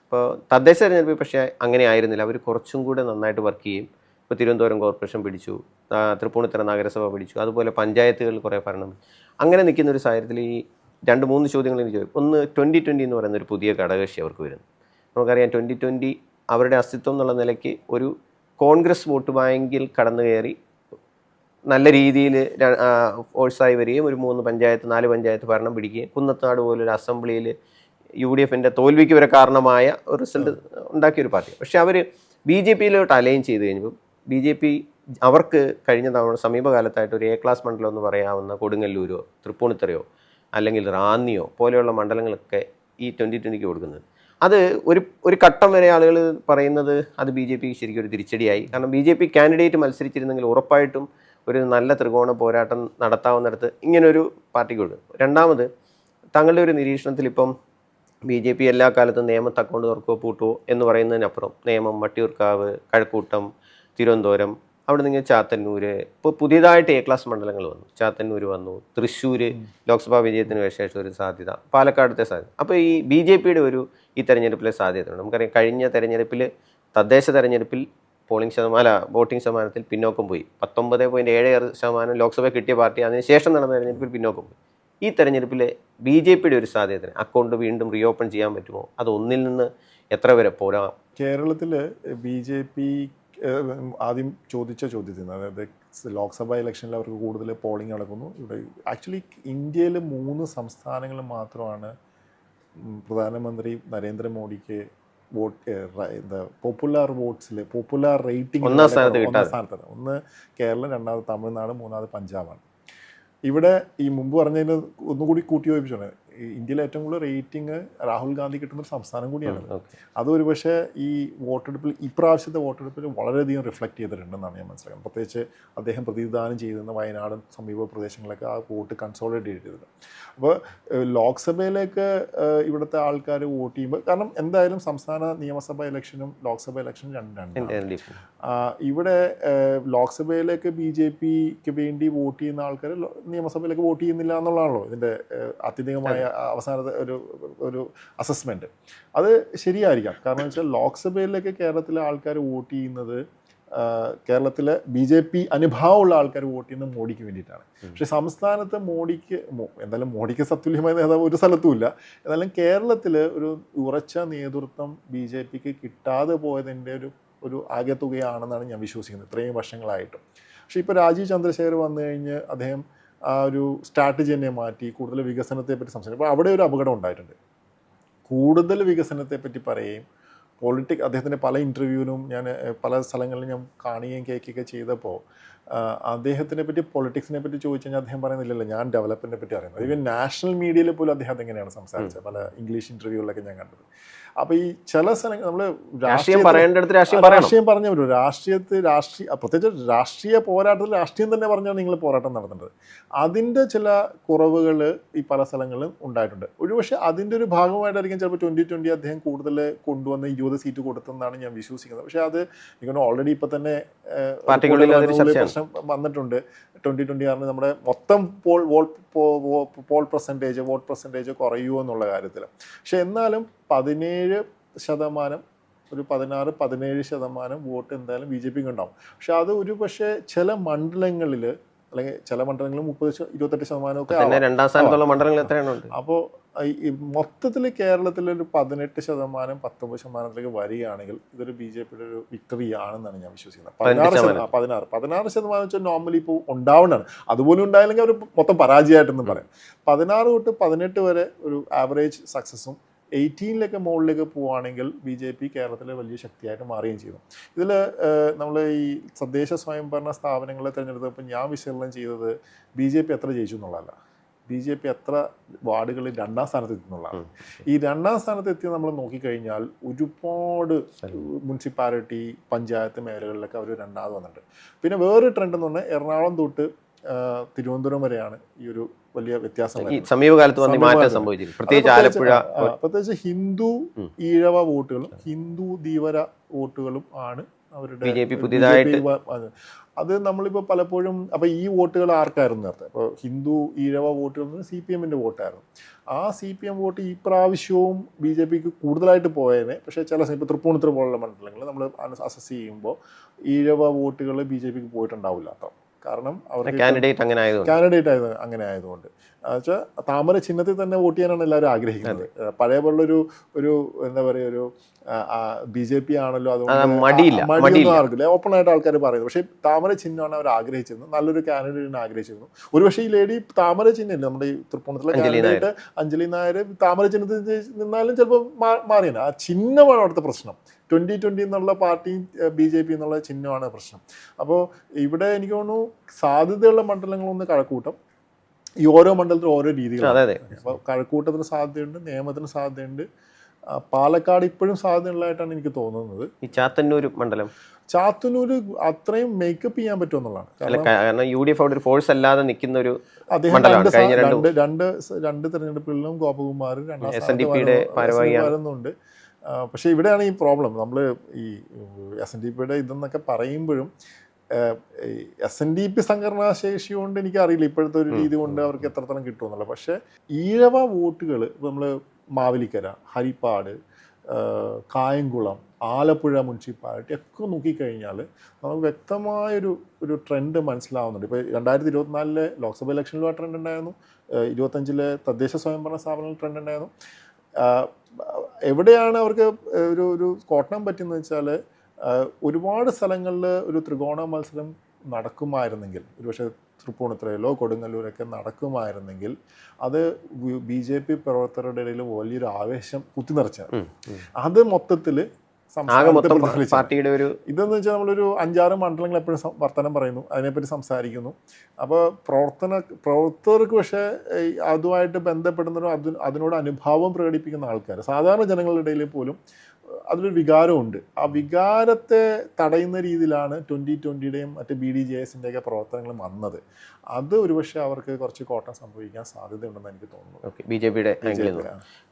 അപ്പോൾ തദ്ദേശ തെരഞ്ഞെടുപ്പ് പക്ഷേ അങ്ങനെ ആയിരുന്നില്ല. അവർ കുറച്ചും കൂടെ നന്നായിട്ട് വർക്ക് ചെയ്യും. ഇപ്പോൾ തിരുവനന്തപുരം കോർപ്പറേഷൻ പിടിച്ചു, തൃപ്പൂണിത്തുറ നഗരസഭ പിടിച്ചു, അതുപോലെ പഞ്ചായത്തുകൾ കുറേ ഭരണം. അങ്ങനെ നിൽക്കുന്ന ഒരു സാഹചര്യത്തിൽ ഈ 2-3 ചോദ്യങ്ങൾ എനിക്ക് ചോദിക്കും. ഒന്ന്, 2020 എന്ന് പറയുന്ന ഒരു പുതിയ ഘടകകക്ഷി അവർക്ക് വരുന്നു. നമുക്കറിയാം 2020 അവരുടെ അസ്തിത്വം എന്നുള്ള നിലയ്ക്ക് ഒരു കോൺഗ്രസ് വോട്ട് ബാങ്കിൽ കടന്നു കയറി നല്ല രീതിയിൽ ഫോഴ്സായി വരികയും ഒരു 4 പഞ്ചായത്ത് ഭരണം പിടിക്കുകയും കുന്നത്താട് പോലൊരു അസംബ്ലിയിൽ UDFൻ്റെ തോൽവിക്ക് വരെ കാരണമായ ഒരു റിസൾട്ട് ഉണ്ടാക്കിയൊരു പാർട്ടി. പക്ഷേ അവർ BJPയിലോട്ട് അലൈൻ ചെയ്ത് കഴിഞ്ഞപ്പോൾ BJP അവർക്ക് കഴിഞ്ഞ തവണ സമീപകാലത്തായിട്ട് ഒരു A ക്ലാസ് മണ്ഡലം എന്ന് പറയാവുന്ന കൊടുങ്ങല്ലൂരോ തൃപ്പൂണിത്തുറയോ അല്ലെങ്കിൽ റാന്നിയോ പോലെയുള്ള മണ്ഡലങ്ങളൊക്കെ ഈ 2020ക്ക് കൊടുക്കുന്നത്. അത് ഒരു ഘട്ടം വരെ ആളുകൾ പറയുന്നത് അത് BJPക്ക് ശരിക്കും ഒരു തിരിച്ചടിയായി. കാരണം BJP കാൻഡിഡേറ്റ് മത്സരിച്ചിരുന്നെങ്കിൽ ഉറപ്പായിട്ടും ഒരു നല്ല ത്രികോണ പോരാട്ടം നടത്താവുന്നിടത്ത് ഇങ്ങനൊരു പാർട്ടിക്ക് കൊടുക്കും. രണ്ടാമത്, താങ്കളുടെ ഒരു നിരീക്ഷണത്തിൽ ഇപ്പം BJP എല്ലാ കാലത്തും നിയമത്ത് അക്കൗണ്ട് തുറക്കുകയോ പൂട്ടുകയോ എന്ന് പറയുന്നതിനപ്പുറം നിയമം, വട്ടിയൂർക്കാവ്, കഴക്കൂട്ടം, തിരുവനന്തപുരം, അവിടെ നിന്ന് ചാത്തന്നൂർ, ഇപ്പോൾ പുതിയതായിട്ട് A ക്ലാസ് മണ്ഡലങ്ങൾ വന്നു. ചാത്തന്നൂർ വന്നു, തൃശ്ശൂർ ലോക്സഭാ വിജയത്തിന് ശേഷം ഒരു സാധ്യത, പാലക്കാടത്തെ സാധ്യത. അപ്പോൾ ഈ BJPയുടെ ഈ തെരഞ്ഞെടുപ്പിലെ സാധ്യതയുണ്ട്. നമുക്കറിയാം കഴിഞ്ഞ തെരഞ്ഞെടുപ്പിൽ തദ്ദേശ തെരഞ്ഞെടുപ്പിൽ വോട്ടിംഗ് ശതമാനത്തിൽ പിന്നോക്കം പോയി. 19.76% ലോക്സഭ കിട്ടിയ പാർട്ടി അതിനുശേഷം നടന്ന തെരഞ്ഞെടുപ്പിൽ പിന്നോക്കം പോയി. ഈ തെരഞ്ഞെടുപ്പിൽ BJPയുടെ ഒരു സാധ്യത അക്കൗണ്ട് വീണ്ടും റീഓപ്പൺ ചെയ്യാൻ പറ്റുമോ? അത് ഒന്നിൽ നിന്ന് എത്ര വരെ പോരാ? കേരളത്തിൽ BJP ആദ്യം ചോദിച്ച ചോദ്യത്തിന്, അതായത് ലോക്സഭാ ഇലക്ഷനിൽ അവർക്ക് കൂടുതൽ പോളിംഗ് നടക്കുന്നു. ഇവിടെ ആക്ച്വലി ഇന്ത്യയിൽ 3 സംസ്ഥാനങ്ങൾ മാത്രമാണ് പ്രധാനമന്ത്രി നരേന്ദ്രമോദിക്ക് പോപ്പുലർ വോട്ട്സിൽ പോപ്പുലർ റേറ്റിംഗ് 1ാം സ്ഥാനത്ത്. ഒന്ന് കേരളം, 2ാമത് തമിഴ്നാട്, 3ാമത് പഞ്ചാബാണ്. ഇവിടെ ഈ മുമ്പ് പറഞ്ഞതിന് ഒന്നുകൂടി കൂട്ടി യോജിപ്പിച്ചാണ്, ഇന്ത്യയിലെ ഏറ്റവും കൂടുതൽ റേറ്റിംഗ് രാഹുൽ ഗാന്ധി കിട്ടുന്ന ഒരു സംസ്ഥാനം കൂടിയാണ്. അതൊരു പക്ഷേ ഈ വോട്ടെടുപ്പിൽ, ഇപ്രാവശ്യത്തെ വോട്ടെടുപ്പിൽ വളരെയധികം റിഫ്ലക്റ്റ് ചെയ്തിട്ടുണ്ടെന്നാണ് ഞാൻ മനസ്സിലാക്കുന്നത്. പ്രത്യേകിച്ച് അദ്ദേഹം പ്രതിനിധാനം ചെയ്തിരുന്ന വയനാടും സമീപ പ്രദേശങ്ങളിലൊക്കെ ആ വോട്ട് കൺസോളിഡേറ്റ് ചെയ്തത്. അപ്പോൾ ലോക്സഭയിലേക്ക് ഇവിടുത്തെ ആൾക്കാർ വോട്ട് ചെയ്യുമ്പോൾ, കാരണം എന്തായാലും സംസ്ഥാന നിയമസഭാ ഇലക്ഷനും ലോക്സഭ ഇലക്ഷനും രണ്ടാണ്. ഇവിടെ ലോക്സഭയിലേക്ക് BJPക്ക് വേണ്ടി വോട്ട് ചെയ്യുന്ന ആൾക്കാർ നിയമസഭയിലേക്ക് വോട്ട് ചെയ്യുന്നില്ല എന്നുള്ളതാണല്ലോ ഇതിൻ്റെ ആത്യന്തികമായ അവസാനത്തെ ഒരു അസസ്മെൻറ്റ്. അത് ശരിയായിരിക്കാം. കാരണം വെച്ചാൽ ലോക്സഭയിലേക്ക് കേരളത്തിലെ ആൾക്കാർ വോട്ട് ചെയ്യുന്നത്, കേരളത്തിലെ BJP അനുഭാവമുള്ള ആൾക്കാർ വോട്ട് ചെയ്യുന്നത് മോഡിക്ക് വേണ്ടിയിട്ടാണ്. പക്ഷേ സംസ്ഥാനത്ത് എന്തായാലും മോഡിക്ക് സത്തുല്യമായ നേതാവ് ഒരു സ്ഥലത്തുമില്ല. എന്നാലും കേരളത്തിൽ ഒരു ഉറച്ച നേതൃത്വം BJPക്ക് കിട്ടാതെ പോയതിൻ്റെ ഒരു ആകെത്തുകയാണെന്നാണ് ഞാൻ വിശ്വസിക്കുന്നത് ഇത്രയും വർഷങ്ങളായിട്ടും. പക്ഷേ ഇപ്പോൾ രാജീവ് ചന്ദ്രശേഖർ വന്നു കഴിഞ്ഞ് അദ്ദേഹം ആ ഒരു സ്ട്രാറ്റജി തന്നെ മാറ്റി കൂടുതൽ വികസനത്തെപ്പറ്റി സംസാരിക്കും. അപ്പോൾ അവിടെ ഒരു അപകടം ഉണ്ടായിട്ടുണ്ട്. കൂടുതൽ വികസനത്തെപ്പറ്റി പറയുകയും അദ്ദേഹത്തിൻ്റെ പല ഇൻ്റർവ്യൂവിനും ഞാൻ പല സ്ഥലങ്ങളിലും ഞാൻ കാണുകയും കേൾക്കുകയൊക്കെ ചെയ്തപ്പോൾ അദ്ദേഹത്തിനെ പറ്റി പൊളിറ്റിക്സിനെ പറ്റി ചോദിച്ചു കഴിഞ്ഞാൽ അദ്ദേഹം പറയുന്നില്ലല്ലോ ഞാൻ ഡെവലപ്മെൻറ്റിനെ പറ്റി അറിയുന്നത്. ഈവൻ നാഷണൽ മീഡിയയിൽ പോലും അദ്ദേഹം അതെങ്ങനെയാണ് സംസാരിച്ചത്, പല ഇംഗ്ലീഷ് ഇൻ്റർവ്യൂകളിലൊക്കെ ഞാൻ കണ്ടത്. അപ്പോൾ ഈ ചില സ്ഥലങ്ങൾ നമ്മൾ രാഷ്ട്രീയം പറഞ്ഞ ഒരു പ്രത്യേകിച്ച് രാഷ്ട്രീയ പോരാട്ടത്തിൽ രാഷ്ട്രീയം തന്നെ പറഞ്ഞാൽ നിങ്ങൾ പോരാട്ടം നടത്തേണ്ടത്. അതിൻ്റെ ചില കുറവുകൾ ഈ പല സ്ഥലങ്ങളിലും ഉണ്ടായിട്ടുണ്ട്. ഒരുപക്ഷെ അതിൻ്റെ ഒരു ഭാഗമായിട്ടായിരിക്കും ചിലപ്പോൾ 2020 അദ്ദേഹം കൂടുതൽ കൊണ്ടുവന്ന് 20 സീറ്റ് കൊടുത്തെന്നാണ് ഞാൻ വിശ്വസിക്കുന്നത്. പക്ഷേ അത് എനിക്ക് ഓൾറെഡി ഇപ്പോൾ തന്നെ പ്രശ്നം വന്നിട്ടുണ്ട്. 2020 കാരണം നമ്മുടെ മൊത്തം വോട്ട് പെർസെൻറ്റേജ് കുറയുമോ എന്നുള്ള കാര്യത്തിൽ. പക്ഷെ എന്നാലും 17% ഒരു 16-17% വോട്ട് എന്തായാലും ബി ജെ പിക്ക് ഉണ്ടാവും. പക്ഷെ അത് ഒരു പക്ഷേ ചില മണ്ഡലങ്ങളിൽ, അല്ലെങ്കിൽ ചില മണ്ഡലങ്ങളിൽ 30-28% ഒക്കെ തന്നെ രണ്ടാം സ്ഥാനത്തുള്ള മണ്ഡലങ്ങൾ എത്രയാണ്? അപ്പോൾ ഈ മൊത്തത്തിൽ കേരളത്തിലൊരു 18%-19%ത്തിലേക്ക് വരികയാണെങ്കിൽ ഇതൊരു ബി ജെ പിയുടെ ഒരു വിക്ടറി ആണെന്നാണ് ഞാൻ വിശ്വസിക്കുന്നത്. 16% വെച്ചാൽ നോർമലി ഇപ്പോൾ ഉണ്ടാവുന്നതാണ്. അതുപോലും ഉണ്ടായില്ലെങ്കിൽ അവർ മൊത്തം പരാജയമായിട്ടെന്ന് പറയാം. 16 തൊട്ട് 18 വരെ ഒരു ആവറേജ് സക്സസും 18 മുകളിലേക്ക് പോവുകയാണെങ്കിൽ ബി ജെ പി കേരളത്തിലെ വലിയ ശക്തിയായിട്ട് മാറുകയും ചെയ്തു. ഇതിൽ നമ്മൾ ഈ തദ്ദേശ സ്വയംഭരണ സ്ഥാപനങ്ങളെ തിരഞ്ഞെടുത്തപ്പോൾ ഞാൻ വിശകലനം ചെയ്തത് ബി ജെ പി എത്ര ജയിച്ചു എന്നുള്ളതല്ല, ബി ജെ പി എത്ര വാർഡുകളിൽ 2ാം സ്ഥാനത്ത് എത്തുന്നുള്ളതാണ്. ഈ 2ാം സ്ഥാനത്ത് എത്തി നമ്മൾ നോക്കിക്കഴിഞ്ഞാൽ ഒരുപാട് മുനിസിപ്പാലിറ്റി, പഞ്ചായത്ത് മേഖലകളിലൊക്കെ അവർ 2ാമത് വന്നിട്ടുണ്ട്. പിന്നെ വേറൊരു ട്രെൻഡ് എന്ന് പറഞ്ഞാൽ എറണാകുളം തൊട്ട് തിരുവനന്തപുരം വരെയാണ് ഈ ഒരു വലിയ വ്യത്യാസം. സമീപകാലത്ത് മാറ്റം സംഭവിച്ചിരിക്കും. പ്രത്യേകിച്ച് ഹിന്ദു ഈഴവ വോട്ടുകളും ഹിന്ദു ധീവര വോട്ടുകളും ആണ് അവരുടെ പുതിയതായിട്ട്. അത് നമ്മളിപ്പോൾ പലപ്പോഴും അപ്പോൾ ഈ വോട്ടുകൾ ആർക്കായിരുന്നു നേരത്തെ? അപ്പോൾ ഹിന്ദു ഈഴവ വോട്ടുകൾ CPM വോട്ടായിരുന്നു. ആ CPM വോട്ട് ഈ പ്രാവശ്യവും ബി ജെ പിക്ക് കൂടുതലായിട്ട് പോയേനെ. പക്ഷേ ചില ഇപ്പോൾ തൃപ്പൂണിത്തുറ പോലുള്ള മണ്ഡലങ്ങൾ നമ്മൾ അസസ് ചെയ്യുമ്പോൾ ഈഴവ വോട്ടുകൾ ബി ജെ പിക്ക് പോയിട്ടുണ്ടാവില്ല. കാരണം അവർക്ക് കാൻഡിഡേറ്റ് അങ്ങനെ ആയതുകൊണ്ട് വെച്ചാൽ താമര ചിഹ്നത്തിൽ തന്നെ വോട്ട് ചെയ്യാനാണ് എല്ലാവരും ആഗ്രഹിക്കുന്നത്. പഴയ പോലുള്ളൊരു എന്താ പറയുക, ഒരു ബി ജെ പി ആണല്ലോ, അതുകൊണ്ട് മടിയൊന്നും ആർക്കില്ല, ഓപ്പൺ ആയിട്ട് ആൾക്കാർ പറയുന്നത്. പക്ഷേ താമര ചിഹ്നമാണ് അവർ ആഗ്രഹിച്ചിരുന്നത്, നല്ലൊരു കാൻഡിഡേറ്റിനെ ആഗ്രഹിച്ചിരുന്നു. ഒരു പക്ഷേ ഈ ലേഡി താമര ചിഹ്നമില്ല, നമ്മുടെ ഈ തൃപ്പൂണിത്തുള്ള കാൻഡിഡേറ്റ് അഞ്ജലി നായർ താമര ചിഹ്നത്തിൽ നിന്നാലും ചിലപ്പോൾ മാറിയാണ്. ആ ചിഹ്നമാണ് അവിടുത്തെ പ്രശ്നം. 2020 എന്നുള്ള പാർട്ടി ബി ജെ പി എന്നുള്ള ചിഹ്നമാണ് പ്രശ്നം. അപ്പോൾ ഇവിടെ എനിക്ക് തോന്നുന്നു സാധ്യതയുള്ള മണ്ഡലങ്ങളൊന്ന് കഴക്കൂട്ടം, ഈ ഓരോ മണ്ഡലത്തിലും ഓരോ രീതികളാണ്. അപ്പോൾ കഴക്കൂട്ടത്തിന് സാധ്യതയുണ്ട്, നേമത്തിന് സാധ്യതയുണ്ട്, പാലക്കാട് ഇപ്പോഴും സാധ്യതയുള്ളതായിട്ടാണ് എനിക്ക് തോന്നുന്നത്. ഈ ചാത്തന്നൂർ മണ്ഡലം, ചാത്തന്നൂർ അത്രയും മേക്കപ്പ് ചെയ്യാൻ പറ്റുമെന്നുള്ളതാണ്. കാരണം UDF അവിടെ ഒരു ഫോഴ്സ് അല്ലാതെ നിൽക്കുന്ന ഒരു അദ്ദേഹം രണ്ട് തെരഞ്ഞെടുപ്പുകളിലും ഗോപകുമാർ 2ാം സ്ഥാനത്ത് വരുന്നുണ്ട്. പക്ഷേ ഇവിടെയാണ് ഈ പ്രോബ്ലം. നമ്മൾ ഈ SNDPയുടെ ഇതെന്നൊക്കെ പറയുമ്പോഴും SNDP സംഘടനാശേഷി കൊണ്ട് എനിക്കറിയില്ല ഇപ്പോഴത്തെ ഒരു രീതി കൊണ്ട് അവർക്ക് എത്രത്തോളം കിട്ടുമെന്നുള്ളത്. പക്ഷേ ഈഴവ വോട്ടുകൾ നമ്മൾ മാവേലിക്കര, ഹരിപ്പാട്, കായംകുളം, ആലപ്പുഴ മുനിസിപ്പാലിറ്റി ഒക്കെ നോക്കിക്കഴിഞ്ഞാൽ നമുക്ക് വ്യക്തമായൊരു ട്രെൻഡ് മനസ്സിലാവുന്നുണ്ട്. ഇപ്പോൾ 2024 ലോക്സഭ ഇലക്ഷനിലും ആ ട്രെൻഡ് ഉണ്ടായിരുന്നു, 25 തദ്ദേശ സ്വയംഭരണ സ്ഥാപനങ്ങളിൽ ട്രെൻഡ് ഉണ്ടായിരുന്നു. എവിടെയാണ് അവർക്ക് ഒരു കോട്ടം പറ്റുന്നത് വെച്ചാൽ ഒരുപാട് സ്ഥലങ്ങളിൽ ഒരു ത്രികോണ മത്സരം നടക്കുമായിരുന്നെങ്കിൽ, ഒരുപക്ഷെ തൃപ്പൂണിത്തുറയിലോ കൊടുങ്ങല്ലൂരൊക്കെ നടക്കുമായിരുന്നെങ്കിൽ അത് ബി ജെ പി പ്രവർത്തകരുടെ ഇടയിൽ വലിയൊരു ആവേശം കുത്തിനിറച്ചാണ്. അത് മൊത്തത്തിൽ പാർട്ടിയുടെ ഒരു ഇതെന്ന് വെച്ചാൽ നമ്മളൊരു 5-6 മണ്ഡലങ്ങൾ എപ്പോഴും വർത്തമാനം പറയുന്നു, അതിനെപ്പറ്റി സംസാരിക്കുന്നു. അപ്പോൾ പ്രവർത്തകർക്ക് പക്ഷേ അതുമായിട്ട് ബന്ധപ്പെടുന്നവരും അതിനോട് അനുഭാവം പ്രകടിപ്പിക്കുന്ന ആൾക്കാർ, സാധാരണ ജനങ്ങളുടെ ഇടയിൽ പോലും അതിലൊരു വികാരമുണ്ട്. ആ വികാരത്തെ തടയുന്ന രീതിയിലാണ് 2020യുടെയും മറ്റ് BDJSൻ്റെയൊക്കെ പ്രവർത്തനങ്ങൾ വന്നത്. അത് ഒരുപക്ഷെ അവർക്ക് കുറച്ച് കോട്ടം സംഭവിക്കാൻ സാധ്യതയുണ്ടെന്ന് എനിക്ക് തോന്നുന്നു. ഓക്കെ, BJPയുടെ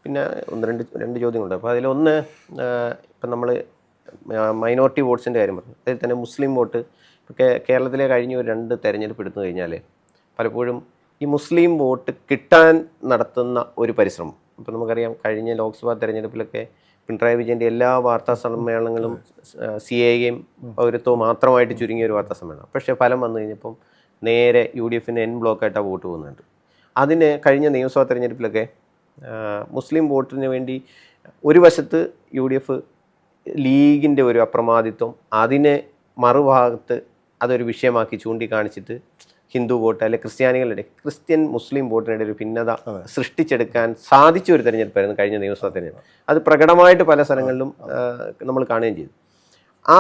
പിന്നെ രണ്ട് ചോദ്യങ്ങളുണ്ട്. അപ്പോൾ അതിലൊന്ന്, ഇപ്പം നമ്മൾ മൈനോറിറ്റി വോട്ട്സിൻ്റെ കാര്യം പറഞ്ഞു, അതിൽ തന്നെ മുസ്ലിം വോട്ട്. ഇപ്പോൾ കേരളത്തിലെ കഴിഞ്ഞ ഒരു 2 തെരഞ്ഞെടുപ്പ് എടുത്തു കഴിഞ്ഞാൽ പലപ്പോഴും ഈ മുസ്ലിം വോട്ട് കിട്ടാൻ നടത്തുന്ന ഒരു പരിശ്രമം. ഇപ്പോൾ നമുക്കറിയാം കഴിഞ്ഞ ലോക്സഭാ തെരഞ്ഞെടുപ്പിലൊക്കെ പിണറായി വിജയൻ്റെ എല്ലാ വാർത്താ സമ്മേളനങ്ങളും CAA പൗരത്വവും മാത്രമായിട്ട് ചുരുങ്ങിയ ഒരു വാർത്താ സമ്മേളനം. പക്ഷേ ഫലം വന്നു കഴിഞ്ഞപ്പം നേരെ UDFന് N ബ്ലോക്കായിട്ടാണ് വോട്ട് പോകുന്നുണ്ട്. അതിന് കഴിഞ്ഞ നിയമസഭാ തെരഞ്ഞെടുപ്പിലൊക്കെ മുസ്ലിം വോട്ടിന് വേണ്ടി ഒരു വശത്ത് UDF ലീഗിൻ്റെ ഒരു അപ്രമാദിത്വം, അതിനെ മറുഭാഗത്ത് അതൊരു വിഷയമാക്കി ചൂണ്ടിക്കാണിച്ചിട്ട് ഹിന്ദു വോട്ട് അല്ലെ ക്രിസ്ത്യൻ മുസ്ലിം വോട്ടിനിടെ ഒരു ഭിന്നത സൃഷ്ടിച്ചെടുക്കാൻ സാധിച്ച ഒരു തെരഞ്ഞെടുപ്പായിരുന്നു കഴിഞ്ഞ നിയമസഭാ തെരഞ്ഞെടുപ്പ്. അത് പ്രകടമായിട്ട് പല സ്ഥലങ്ങളിലും നമ്മൾ കാണുകയും ചെയ്തു. ആ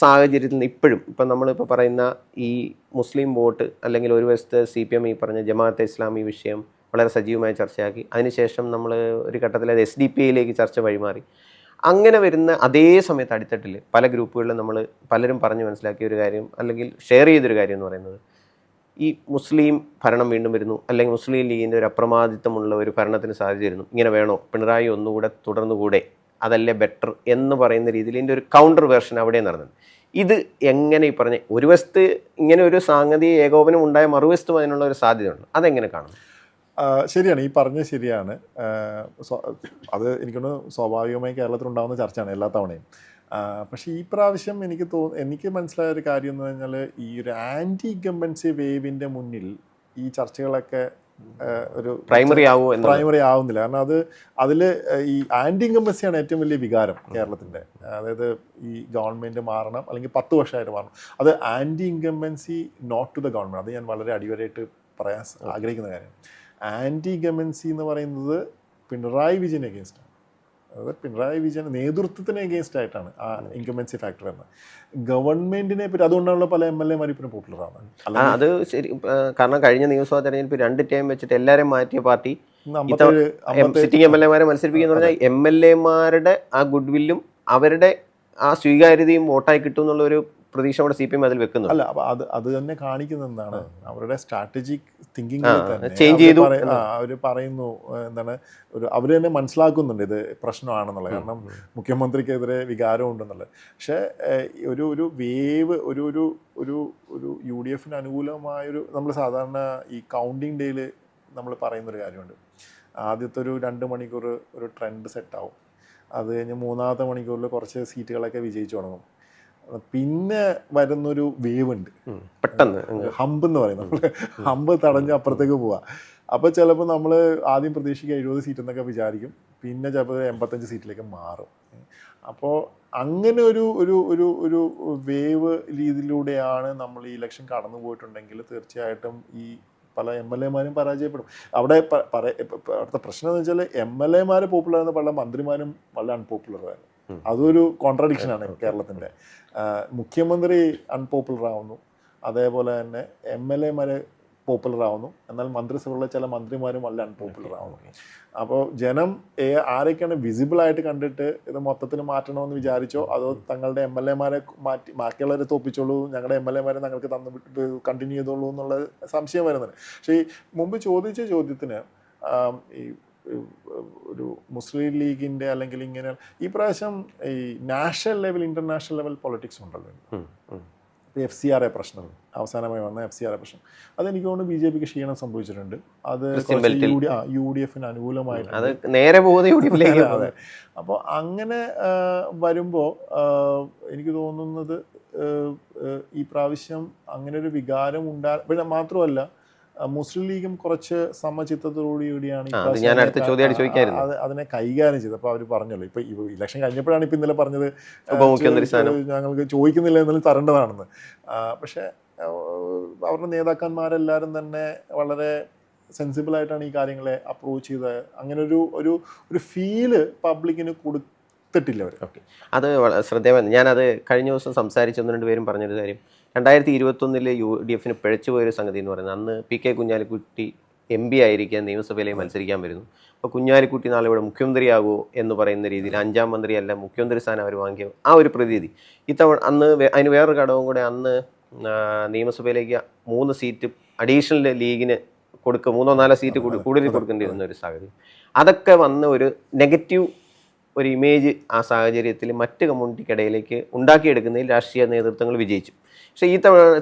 സാഹചര്യത്തിൽ നിന്ന് ഇപ്പം നമ്മളിപ്പോൾ പറയുന്ന ഈ മുസ്ലിം വോട്ട് അല്ലെങ്കിൽ ഒരു വശത്ത് CPM ഈ പറഞ്ഞ ജമാഅത്തെ ഇസ്ലാമി വിഷയം വളരെ സജീവമായി ചർച്ചയാക്കി, അതിനുശേഷം നമ്മൾ ഒരു ഘട്ടത്തിൽ അത് SDPIയിലേക്ക് ചർച്ച വഴിമാറി. അങ്ങനെ വരുന്ന അതേ സമയത്ത് അടിത്തട്ടിൽ പല ഗ്രൂപ്പുകളിലും നമ്മൾ പലരും പറഞ്ഞ് മനസ്സിലാക്കിയ ഒരു കാര്യം അല്ലെങ്കിൽ ഷെയർ ചെയ്തൊരു കാര്യം എന്ന് പറയുന്നത്, ഈ മുസ്ലിം ഭരണം വീണ്ടും വരുന്നു, അല്ലെങ്കിൽ മുസ്ലിം ലീഗിൻ്റെ ഒരു അപ്രമാദിത്വമുള്ള ഒരു ഭരണത്തിന് സാധ്യതയായിരുന്നു, ഇങ്ങനെ വേണോ, പിണറായി ഒന്നുകൂടെ തുടർന്നുകൂടെ, അതല്ലേ ബെറ്റർ എന്ന് പറയുന്ന രീതിയിൽ ഇതിൻ്റെ ഒരു കൗണ്ടർ വേർഷൻ അവിടെ നടന്നത്. ഇത് എങ്ങനെ ഈ പറഞ്ഞ ഒരു വശത്ത് ഇങ്ങനെ ഒരു സാങ്കേതിക ഏകോപനം ഉണ്ടായ മറുവശത്തും അതിനുള്ള ഒരു സാധ്യതയുണ്ട്, അതെങ്ങനെ കാണും? ശരിയാണ്, ഈ പറഞ്ഞത് ശരിയാണ്. അത് എനിക്കൊന്ന് സ്വാഭാവികമായി കേരളത്തിലുണ്ടാകുന്ന ചർച്ചയാണ് എല്ലാ തവണയും. പക്ഷേ ഈ പ്രാവശ്യം എനിക്ക് മനസ്സിലായ ഒരു കാര്യം എന്ന് പറഞ്ഞാൽ, ഈ ഒരു ആൻറ്റി ഇൻകംബൻസി വേവിൻ്റെ മുന്നിൽ ഈ ചർച്ചകളൊക്കെ ഒരു പ്രൈമറി ആവുന്നില്ല. കാരണം അതിൽ ഈ ആൻറ്റി ഇൻകംബൻസിയാണ് ഏറ്റവും വലിയ വികാരം കേരളത്തിൻ്റെ. അതായത് ഈ ഗവൺമെൻറ് മാറണം, അല്ലെങ്കിൽ 10 വർഷമായിട്ട് മാറണം. അത് anti incumbency not to the government. അത് ഞാൻ വളരെ അടിവരായിട്ട് പറയാൻ ആഗ്രഹിക്കുന്ന കാര്യം. ആൻറ്റി ഇൻകംബൻസി എന്ന് പറയുന്നത് പിണറായി വിജയൻ എഗെയിൻസ്റ്റാണ്. അതായത് പിണറായി വിജയൻ നേതൃത്വത്തിന് എഗെയിൻസ്റ്റ് ആയിട്ടാണ് ആ ഇൻകംബൻസി ഫാക്ടർ എന്ന്. ഗവൺമെന്റിനെ പറ്റി അതുകൊണ്ടാണല്ലോ പല MLA മാരും പോപ്പുലറാണ്. അത് ശരി. കാരണം കഴിഞ്ഞ നിയമസഭാ തെരഞ്ഞെടുപ്പ് 2 ടൈം വെച്ചിട്ട് എല്ലാവരും മാറ്റിയ പാർട്ടി സിറ്റിംഗ് MLA മത്സരിപ്പിക്കുന്ന പറഞ്ഞാൽ MLA ആ ഗുഡ് വില്ലും അവരുടെ ആ സ്വീകാര്യതയും വോട്ടായി കിട്ടും എന്നുള്ള ഒരു പ്രതീക്ഷ അവിടെ CPM അതിൽ വെക്കുന്നു. അല്ല, അപ്പൊ അത് തന്നെ കാണിക്കുന്ന എന്താണ്, അവരുടെ സ്ട്രാറ്റജിക് തിങ്കിങ് ചേഞ്ച് ചെയ്തു. അവർ പറയുന്നു എന്താണ്, അവർ തന്നെ മനസ്സിലാക്കുന്നുണ്ട് ഇത് പ്രശ്നമാണെന്നുള്ളത്. കാരണം മുഖ്യമന്ത്രിക്കെതിരെ വികാരം ഉണ്ടെന്നുള്ളത്. പക്ഷേ ഒരു വേവ് ഒരു UDF അനുകൂലമായൊരു, നമ്മൾ സാധാരണ ഈ കൗണ്ടിങ് ഡേയിൽ നമ്മൾ പറയുന്നൊരു കാര്യമുണ്ട്. ആദ്യത്തെ ഒരു 2 മണിക്കൂർ ഒരു ട്രെൻഡ് സെറ്റാവും. അത് കഴിഞ്ഞ് 3-ാമത്തെ മണിക്കൂറിൽ കുറച്ച് സീറ്റുകളൊക്കെ വിജയിച്ചു തുടങ്ങും. പിന്നെ വരുന്നൊരു വേവ് ഉണ്ട്, പെട്ടെന്ന് ഹമ്പ് എന്ന് പറയും. നമ്മൾ ഹമ്പ് തടഞ്ഞ് അപ്പുറത്തേക്ക് പോവുക. അപ്പോൾ ചിലപ്പോൾ നമ്മൾ ആദ്യം പ്രതീക്ഷിക്കുക 70 സീറ്റ് എന്നൊക്കെ വിചാരിക്കും, പിന്നെ ചിലപ്പോൾ 85 സീറ്റിലേക്ക് മാറും. അപ്പോൾ അങ്ങനെ ഒരു വേവ് രീതിയിലൂടെയാണ് നമ്മൾ ഈ ഇലക്ഷൻ കടന്നു പോയിട്ടുണ്ടെങ്കിൽ തീർച്ചയായിട്ടും ഈ പല MLA മാരും പരാജയപ്പെടും. അവിടുത്തെ പ്രശ്നം എന്ന് വെച്ചാൽ MLA മാർ പോപ്പുലർ ആയിരുന്ന പല മന്ത്രിമാരും വളരെ അൺപോപ്പുലറായിരുന്നു. അതൊരു കോൺട്രഡിക്ഷനാണ് കേരളത്തിൻ്റെ. മുഖ്യമന്ത്രി അൺപോപ്പുലർ ആവുന്നു, അതേപോലെ തന്നെ MLA മാർ പോപ്പുലർ ആവുന്നു, എന്നാൽ മന്ത്രിസഭയിലെ ചില മന്ത്രിമാരും വളരെ അൺപോപ്പുലർ ആവുന്നു. അപ്പോൾ ജനം ആരൊക്കെയാണ് വിസിബിളായിട്ട് കണ്ടിട്ട് ഇത് മൊത്തത്തിൽ മാറ്റണമെന്ന് വിചാരിച്ചോ, അതോ തങ്ങളുടെ MLA മാരെ മാറ്റി ബാക്കിയുള്ളവരെ തോപ്പിച്ചോളൂ, ഞങ്ങളുടെ MLA മാരെ ഞങ്ങൾക്ക് തന്നു കണ്ടിന്യൂ ചെയ്തോളൂ എന്നുള്ള സംശയം വരുന്നുണ്ട്. പക്ഷേ ഈ മുമ്പ് ചോദിച്ച ചോദ്യത്തിന് ഈ ഒരു മുസ്ലിം ലീഗിൻ്റെ അല്ലെങ്കിൽ ഇങ്ങനെ ഈ പ്രാവശ്യം ഈ national level international level politics ഉണ്ടല്ലോ. FCRA പ്രശ്നം, അവസാനമായി വന്ന FCRA പ്രശ്നം, അതെനിക്ക് തോന്നുന്നു BJPക്ക് ക്ഷീണം സംഭവിച്ചിട്ടുണ്ട്. അത് UDF അനുകൂലമായിട്ട് നേരെ പോകുന്നത്. അതെ. അപ്പോൾ അങ്ങനെ വരുമ്പോൾ എനിക്ക് തോന്നുന്നത് ഈ പ്രാവശ്യം അങ്ങനെ ഒരു വികാരം പിന്നെ മാത്രമല്ല മുസ്ലിം ലീഗും കുറച്ച് സമചിത്തത്തോടുകൂടിയാണ് അതിനെ കൈകാര്യം ചെയ്തത്. അപ്പോൾ അവർ പറഞ്ഞല്ലോ, ഇപ്പോൾ ഇലക്ഷൻ കഴിഞ്ഞപ്പോഴാണ് ഇപ്പം ഇന്നലെ പറഞ്ഞത് ഞങ്ങൾക്ക് ചോദിക്കുന്നില്ല എന്നാലും തരേണ്ടതാണെന്ന്. പക്ഷേ അവരുടെ നേതാക്കന്മാരെല്ലാവരും തന്നെ വളരെ സെൻസിബിളായിട്ടാണ് ഈ കാര്യങ്ങളെ അപ്രോച്ച് ചെയ്തത്. അങ്ങനെ ഒരു ഫീല് പബ്ലിക്കിന് കൊടുത്തിട്ടില്ല അവർ. ഓക്കെ, അത് ശ്രദ്ധേയമാണ്. ഞാനത് കഴിഞ്ഞ ദിവസം സംസാരിച്ച 1-2 പേരും പറഞ്ഞൊരു കാര്യം, 2021 UDFന് പിഴച്ചു പോയൊരു സംഗതി എന്ന് പറയുന്നത്, അന്ന് PK കുഞ്ഞാലിക്കുട്ടി MP ആയിരിക്കാൻ നിയമസഭയിലേക്ക് മത്സരിക്കാൻ വരുന്നു. അപ്പോൾ കുഞ്ഞാലിക്കുട്ടി നാളെ ഇവിടെ മുഖ്യമന്ത്രിയാകുമോ എന്ന് പറയുന്ന രീതിയിൽ 5ാം മന്ത്രിയല്ല മുഖ്യമന്ത്രി സ്ഥാനം അവർ വാങ്ങിയ ആ ഒരു പ്രതീതി. ഇത്തവണ അതിന് വേറൊരു ഘടകം കൂടെ, അന്ന് നിയമസഭയിലേക്ക് 3 സീറ്റ് അഡീഷണൽ ലീഗിന് 3-4 സീറ്റ് കൂടുതൽ കൊടുക്കേണ്ടിരുന്ന ഒരു സാഹചര്യം. അതൊക്കെ വന്ന ഒരു നെഗറ്റീവ് ഒരു ഇമേജ് ആ സാഹചര്യത്തിൽ മറ്റ് കമ്മ്യൂണിറ്റിക്കിടയിലേക്ക് ഉണ്ടാക്കിയെടുക്കുന്നതിൽ രാഷ്ട്രീയ നേതൃത്വങ്ങൾ വിജയിച്ചു. പക്ഷേ ഈ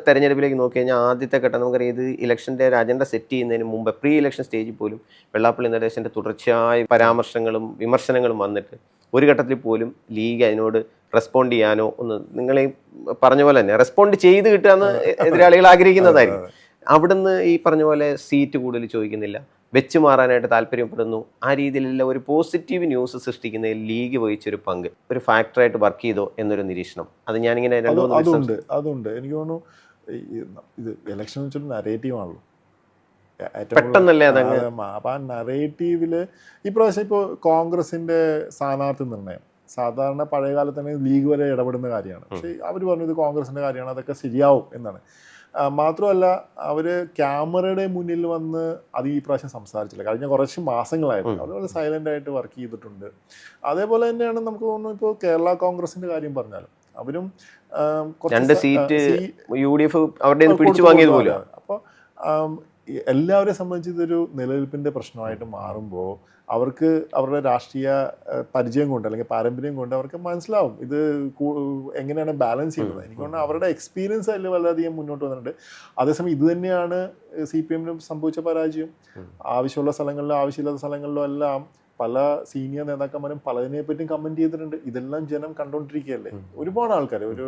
തെരഞ്ഞെടുപ്പിലേക്ക് നോക്കി കഴിഞ്ഞാൽ ആദ്യത്തെ ഘട്ടം നമുക്കറിയാം, ഇത് ഇലക്ഷൻ്റെ ഒരു അജണ്ട സെറ്റ് ചെയ്യുന്നതിന് മുമ്പ് പ്രീ ഇലക്ഷൻ സ്റ്റേജിൽ പോലും വെള്ളാപ്പള്ളി നടേശൻ്റെ തുടർച്ചയായ പരാമർശങ്ങളും വിമർശനങ്ങളും വന്നിട്ട് ഒരു ഘട്ടത്തിൽ പോലും ലീഗ് അതിനോട് റെസ്പോണ്ട് ചെയ്യാനോ നിങ്ങളെ പറഞ്ഞ പോലെ തന്നെ റെസ്പോണ്ട് ചെയ്ത് കിട്ടുകയെന്ന് എതിരാളികൾ ആഗ്രഹിക്കുന്നതായിരിക്കും. അവിടുന്ന് ഈ പറഞ്ഞ പോലെ സീറ്റ് കൂടുതൽ ചോദിക്കുന്നില്ല, വെച്ച് മാറാനായിട്ട് താല്പര്യപ്പെടുന്നു. ആ രീതിയിലുള്ള ഒരു പോസിറ്റീവ് ന്യൂസ് സൃഷ്ടിക്കുന്നതിൽ ലീഗ് വഹിച്ചൊരു പങ്ക് ഒരു ഫാക്ടറായിട്ട് വർക്ക് ചെയ്തോ എന്നൊരു നിരീക്ഷണം. അത് ഞാനിങ്ങനെ അതുണ്ട്. എനിക്ക് തോന്നുന്നു ഇത് ഇലക്ഷൻ വെച്ചൊരു നരേറ്റീവാണല്ലോ, പെട്ടെന്നല്ലേ അതങ്ങ്. അപ്പം ആ നരേറ്റീവില് ഈ പ്രാവശ്യം ഇപ്പോൾ കോൺഗ്രസിന്റെ സ്ഥാനാർത്ഥി നിർണയം സാധാരണ പഴയ കാലത്ത് തന്നെ ലീഗ് വരെ ഇടപെടുന്ന കാര്യമാണ്. പക്ഷേ അവർ പറഞ്ഞു ഇത് കോൺഗ്രസിന്റെ കാര്യമാണ്, അതൊക്കെ ശരിയാവും എന്നാണ്. മാത്രമല്ല അവർ ക്യാമറയുടെ മുന്നിൽ വന്ന് അത് ഈ പ്രാവശ്യം സംസാരിച്ചില്ല. കഴിഞ്ഞ കുറച്ച് മാസങ്ങളായിട്ട് അവർ വളരെ സൈലൻ്റ് ആയിട്ട് വർക്ക് ചെയ്തിട്ടുണ്ട്. അതേപോലെ തന്നെയാണ് നമുക്ക് തോന്നുന്നു ഇപ്പോൾ കേരള കോൺഗ്രസിന്റെ കാര്യം പറഞ്ഞാലും അവരും 2 സീറ്റ് UDF അവരുടെ പിടിച്ചു വാങ്ങിയത് പോലും. അപ്പോൾ എല്ലാവരെയും സംബന്ധിച്ച് ഇതൊരു നിലനിൽപ്പിൻ്റെ പ്രശ്നമായിട്ട് മാറുമ്പോൾ അവർക്ക് അവരുടെ രാഷ്ട്രീയ പരിചയം കൊണ്ട് അല്ലെങ്കിൽ പാരമ്പര്യം കൊണ്ട് അവർക്ക് മനസ്സിലാവും ഇത് എങ്ങനെയാണ് ബാലൻസ് ചെയ്യുന്നത്. എനിക്ക് തോന്നുന്നു അവരുടെ എക്സ്പീരിയൻസ് അതിൽ വളരെയധികം മുന്നോട്ട് വന്നിട്ടുണ്ട്. അതേസമയം ഇത് തന്നെയാണ് CPM-നും സംഭവിച്ച പരാജയം. ആവശ്യമുള്ള സ്ഥലങ്ങളിലും ആവശ്യമില്ലാത്ത സ്ഥലങ്ങളിലും എല്ലാം പല സീനിയർ നേതാക്കന്മാരും പലതിനെ പറ്റിയും കമൻറ്റ് ചെയ്തിട്ടുണ്ട്. ഇതെല്ലാം ജനം കണ്ടുകൊണ്ടിരിക്കുകയല്ലേ. ഒരുപാട് ആൾക്കാർ ഒരു